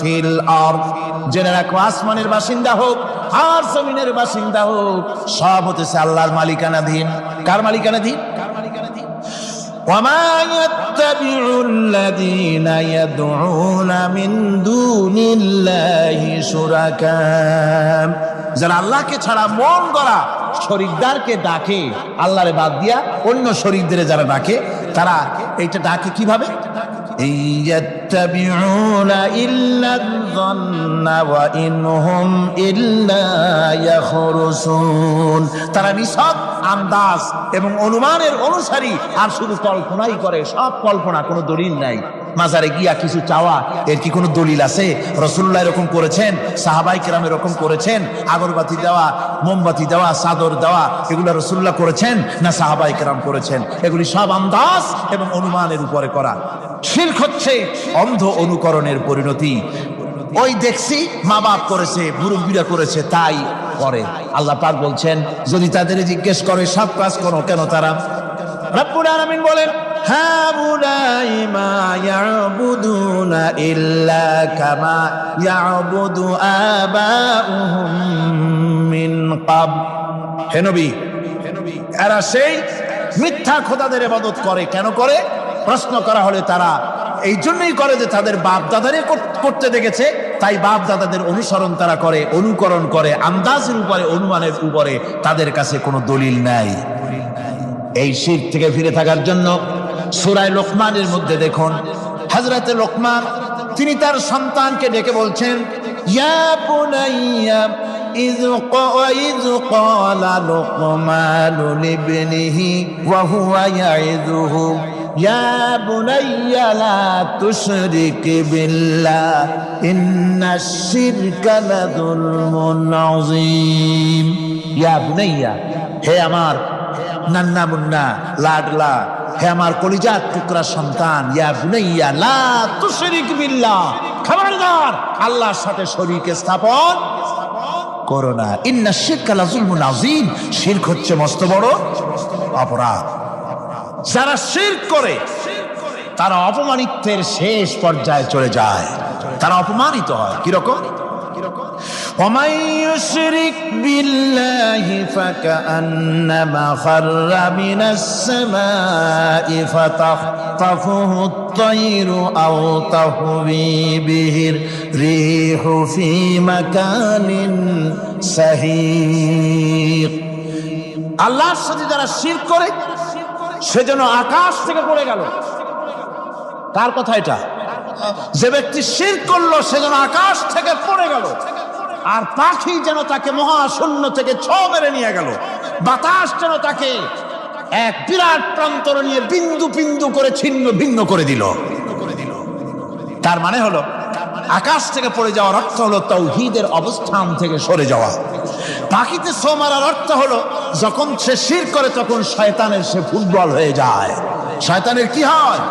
ফিল আরদ। জেনে রাখো, আসমানের বাসিন্দা হোক আর জমিনের বাসিন্দা হোক, সব হতেছে আল্লাহর মালিকানাধীন। কার মালিকানাধীন? وما يتبع الذين يدعون من دون الله شركاء। যারা আল্লাহকে ছাড়া মন গড়া শরীকদারকে ডাকে, আল্লাহরে বাদ দিয়া অন্য শরীকদের যারা ডাকে, তারা এইটা ডাকে কিভাবে? ইয়াত্তাবিউনা ইল্লা যন্না ওয়া ইনহুম ইল্লা ইয়াখরুসুন। তারা নিছক আন্দাজ এবং অনুমানের অনুসারী, আর শুধু কল্পনাই করে। সব কল্পনা, কোনো দলিল নাই। মাজারে গিয়া কিছু চাওয়া, এর কি কোনো দলিল আছে? রাসূলুল্লাহ এরকম করেছেন, সাহাবায়ে কেরাম এরকম করেছেন? আগরবাতি দেওয়া, মোমবাতি দেওয়া, চাদর দেওয়া, এগুলো রাসূলুল্লাহ করেছেন না সাহাবায়ে কেরাম করেছেন? এগুলি সব আন্দাজ এবং অনুমানের উপরে করা। শিরক হচ্ছে অন্ধ অনুকরণের পরিণতি। ওই দেখছি মা বাপ করেছে, মুরব্বীরা করেছে, তাই করে। আল্লাহ পাক বলছেন, যদি তাদের জিজ্ঞেস করে সব কাজ করো কেন তারা? রব্বুল আলামিন বলেন, হাউলাই মা ইয়াবুদুনা ইল্লা কামা ইয়াবুদু আবাউহুম মিন ক্বাব। হে নবী, এরা সেই মিথ্যা খোদাদের ইবাদত করে। কেন করে? প্রশ্ন করা হলে তারা এই জন্যই করে যে তাদের বাপ দাদারে করতে দেখেছে, তাই বাপ দাদাদের অনুসরণ তারা করে, অনুকরণ করে, আন্দাজের উপরে, অনুমানের উপরে। তাদের কাছে কোনো দলিল নাই। এই শিরক থেকে ফিরে থাকার জন্য সূরা লোকমানের মধ্যে দেখুন, হযরতে লোকমান তিনি তার সন্তানকে ডেকে বলছেন, ইয়া বুনাইয়া ইয ক্বালা লোকমানু লিবনিহি ওয়া হুয়া ইয়াইযুহু ইয়া বুনাইয়া লা তুশরিক বিল্লাহ ইন্নাশ শিরকা লাযুলমুন আযীম। ইয়া বুনাইয়া, হে আমার নান্না মুন্না লাডলা, হে আমার কলিজার টুকরা সন্তান, ইয়া বুনাইয়া লা তুশরিক বিল্লাহ, খবরদার আল্লাহর সাথে শরীক স্থাপন করো না। ইন্নাশ শিরকা লাযুলমুন আযীম, শিরক হচ্ছে মস্ত বড় অপরাধ। যারা শিরক করে তারা অপমানিত্বের শেষ পর্যায়ে চলে যায়, তারা অপমানিত হয়। কিরকম? ومن يشرك بالله فكأنما خر من السماء فتخطفه الطير أو تهوي به الريح في مكان سحيق। আল্লাহর সাথে যারা শিরক করে সেজন্য আকাশ থেকে পড়ে গেল। কার কথা এটা? যে ব্যক্তি শিরক করলো সেজন্য আকাশ থেকে পড়ে গেল। আর পাখি যেন তাকে মহাশূন্য থেকে ছো মেরে নিয়ে গেল। বাতাস যেন তাকে এক বিরাট প্রান্তর নিয়ে বিন্দু বিন্দু করে ছিন্ন ভিন্ন করে দিল। তার মানে হলো আকাশ থেকে পড়ে যাওয়ার অর্থ হলো তাওহীদের অবস্থান থেকে সরে যাওয়া। পাখিতে ছো মারার অর্থ হলো যখন সে শিরক করে তখন শয়তানের সে ফুটবল হয়ে যায়। শয়তানের কি হয়?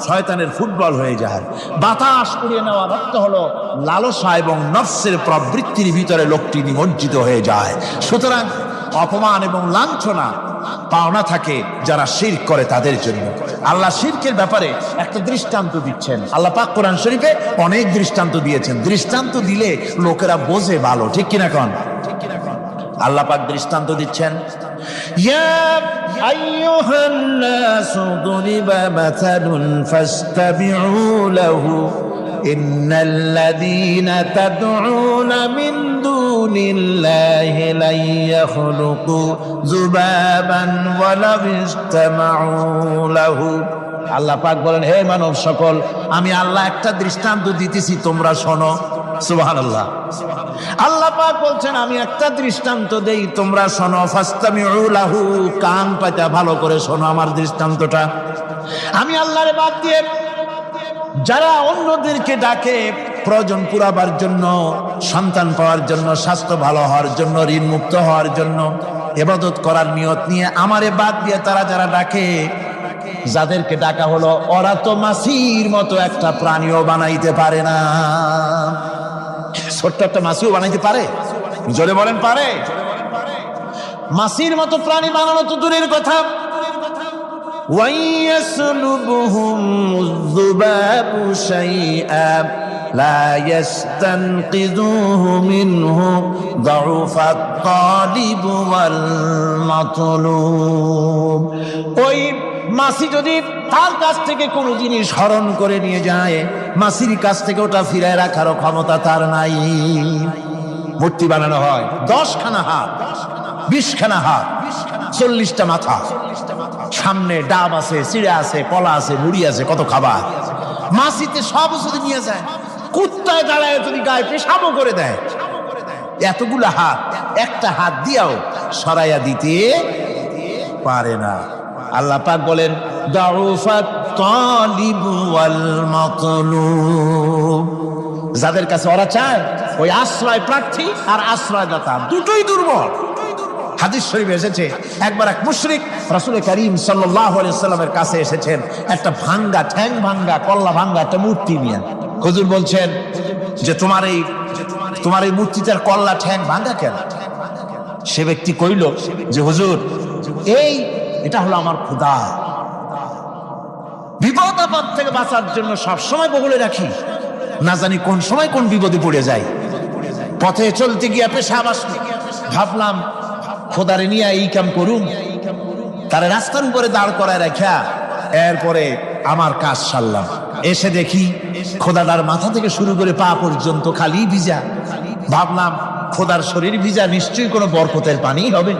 শয়তানের ফুটবল হয়ে যায়। বাতাস উড়িয়ে নেওয়ার অর্থ হলো লালসা এবং নফসের প্রবৃত্তির ভিতরে লোকটি নিমজ্জিত হয়ে যায়। সুতরাং অপমান এবং লাঞ্ছনা পাওনা থাকে যারা শিরক করে তাদের জন্য। আল্লাহ শিরকের ব্যাপারে একটা দৃষ্টান্ত দিচ্ছেন। আল্লাহ পাক কোরআন শরীফে অনেক দৃষ্টান্ত দিয়েছেন। দৃষ্টান্ত দিলে লোকেরা বোঝে ভালো, ঠিক কিনা কোন? আল্লাহ পাক দৃষ্টান্ত দিচ্ছেন, ইয়া আইয়ুহান নাসু দুরিবা মাসালুন ফাসতাবিউ লাহু ইন্নাল্লাযীনা তাদউনা মিন দুনিল্লাহি লা ইয়াখলুকু যুবাবান ওয়া লাউ ইসতামাউ লাহু। আল্লাহ পাক বলেন, হে মানব সকল, আমি আল্লাহ একটা দৃষ্টান্ত দিতেছি, তোমরা শোনো। সুবহানাল্লাহ। আল্লাহ পাক বলছেন, আমি একটা দৃষ্টান্ত দেই, তোমরা শোনো। ফাসতামিউ লাহু, কান পাতা ভালো করে শোনো আমার দৃষ্টান্তটা। আমি আল্লাহর বাদ দিয়ে যারা অন্যদেরকে ডাকে প্রয়োজন পুরাবার জন্য, সন্তান পাওয়ার জন্য, স্বাস্থ্য ভালো হওয়ার জন্য, ঋণ মুক্ত হওয়ার জন্য, ইবাদত করার নিয়ত নিয়ে আমারে বাদ দিয়ে তারা যারা ডাকে, যাদেরকে ডাকা হলো, ওরা তো মাছির মতো একটা প্রাণীও বানাইতে পারে না। ছোট্ট একটা মাছিও বানাইতে পারে? জোরে বলেন, পারে? মাছির মতো প্রাণী বানানো তো দূরের কথা, وَيَسْلُبُهُمُ الذُّبَابُ شَيْئًا لَا يَسْتَنقِذُوهُ مِنْهُ ضَعُفَ الطَّالِبُ وَالْمَطْلُوبُ। ওই মাছি যদি তার কাছ থেকে কোনো জিনিস হরণ করে নিয়ে যায়, মাছির কাছ থেকে ওটা ফিরায় রাখারও ক্ষমতা তার নাই। মূর্তি বানানো হয় 10খানা হাত, 20খানা হাত, 40টা মাথা, সামনে ডাব আছে, চিড়া আছে, কলা আছে, মুড়ি আছে, কত খাবার। মাছিতে সব যদি নিয়ে যায়, কুত্তায় দাঁড়ায় যদি গায়ে পেশাবও করে দেয়, এতগুলা হাত একটা হাত দিয়াও সরাইয়া দিতে পারে না। আল্লাহ পাক বলেন দাউফাত তালিবু ওয়াল মাতলুব, যাদের কাছে ওরা চায় ওই আশ্রয় প্রার্থী আর আশ্রয়দাতা দুটোই দুর্বল। হাদিস শরীফে এসেছে একবার এক মুশরিক রাসূল করিম সাল্লাল্লাহু আলাইহি সাল্লামের কাছে এসেছেন একটা ভাঙ্গা, ঠ্যাং ভাঙ্গা, কল্লা ভাঙ্গা একটা মূর্তি নিয়ে। হুজুর বলছেন যে তোমার এই মূর্তিটার কল্লা ঠ্যাং ভাঙ্গা কেন? সে ব্যক্তি কইল যে হুজুর এটা হলো আমার খোদা, বিপদ আপদ থেকে বাঁচার জন্য সবসময় বগলে রাখি, না জানি কোন সময় কোন বিপদে পড়ে যায়। পথে চলতে গিয়ে পেশাব আসলো, ভাবলাম খোদারে নিয়ে এই কাম করুম, তারা রাস্তার উপরে দাঁড় করায় রাখা, এরপরে আমার কাজ সারলাম। এসে দেখি খোদাটার মাথা থেকে শুরু করে পা পর্যন্ত খালি ভিজা। ভাবলাম খোদার শরীর ভিজা, নিশ্চয়ই কোনো বরকতের পানি হবে।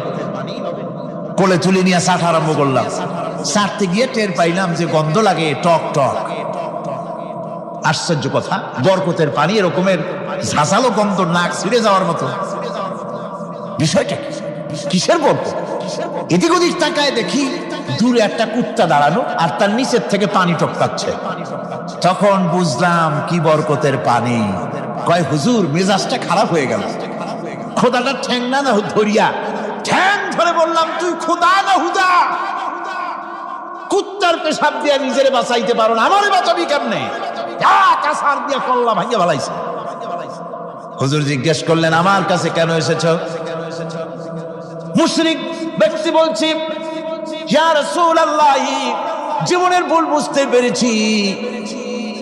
কোলে তুলে নিয়ে চাট আরম্ভ করলাম। চাটতে গিয়ে টের পাইলাম যে গন্ধ লাগে টক টক। আশ্চর্য কথা, বরকতের পানি এরকমের ঝাঁঝালো গন্ধ, নাক ছিঁড়ে যাওয়ার মতো। বিষয়টা কিসের বরকত? এদিক ওদিক তাকায় দেখি দূরে একটা কুত্তা দাঁড়ানো আর তার নিচের থেকে পানি টপকাচ্ছে। তখন বুঝলাম কি বরকতের পানি। কয় হুজুর মেজাজটা খারাপ হয়ে গেল, খোদাটা ঠ্যাং না ধরিয়া ঠ্যাং ধরে বললাম তুই খোদা না হুদা? কুত্তার পেশাব দিয়া নিজেরে বাঁচাইতে পারো না, আমারে বাঁচাবি কেমনে? কাসার দিয়া কল্লা ভাঙিয়া ভালাইছে। হুজুর জিজ্ঞেস করলেন আমার কাছে কেন এসেছ? মুশরিক ব্যক্তি বলছি ইয়া রাসূলুল্লাহ, জীবনের ভুল বুঝতে পেরেছি,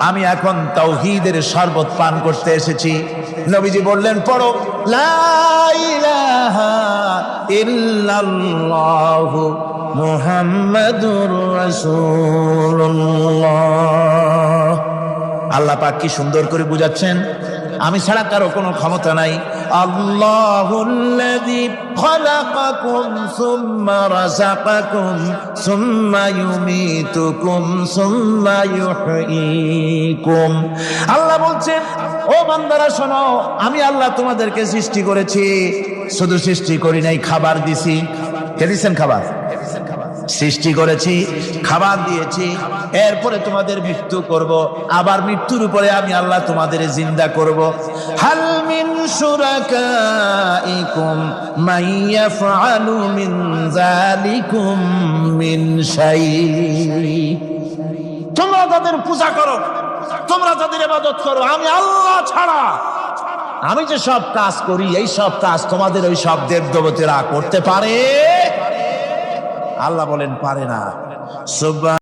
আমি এখন তাওহীদের শরবত পান করতে এসেছি। নবীজি বললেন পড়ো লা ইলাহা ইল্লাল্লাহু মুহাম্মাদুর রাসূলুল্লাহ। আল্লাহ পাক কি সুন্দর করে বুঝাচ্ছেন, আমি ছাড়া কারো কোনো ক্ষমতা নাই। আল্লাহুল্লাযী খালাকাকুম সুম্মা রাযাকাকুম সুম্মা ইউমীতুকুম সুম্মা ইউহয়ীকুম। আল্লাহ বলছেন ও বান্দারা শোনো, আমি আল্লাহ তোমাদেরকে সৃষ্টি করেছি, শুধু সৃষ্টি করি নাই, খাবার দিছি। কে দিয়েছেন খাবার? সৃষ্টি করেছি, খাবার দিয়েছি, এরপরে তোমাদের মৃত্যু করব, আবার মৃত্যুর উপরে আমি আল্লাহ তোমাদের জিন্দা করব। হাল মিন শুরাকাইকুম মান ইয়াফআলু মিন যালিকুম মিন শাই। তোমরা তাদের পূজা করো, তোমরা তাদের ইবাদত করো, আমি আল্লাহ ছাড়া আমি যে সব কাজ করি এই সব কাজ তোমাদের ওই সব দেবদেবতারা করতে পারে? আল্লাহ বলেন পারে না।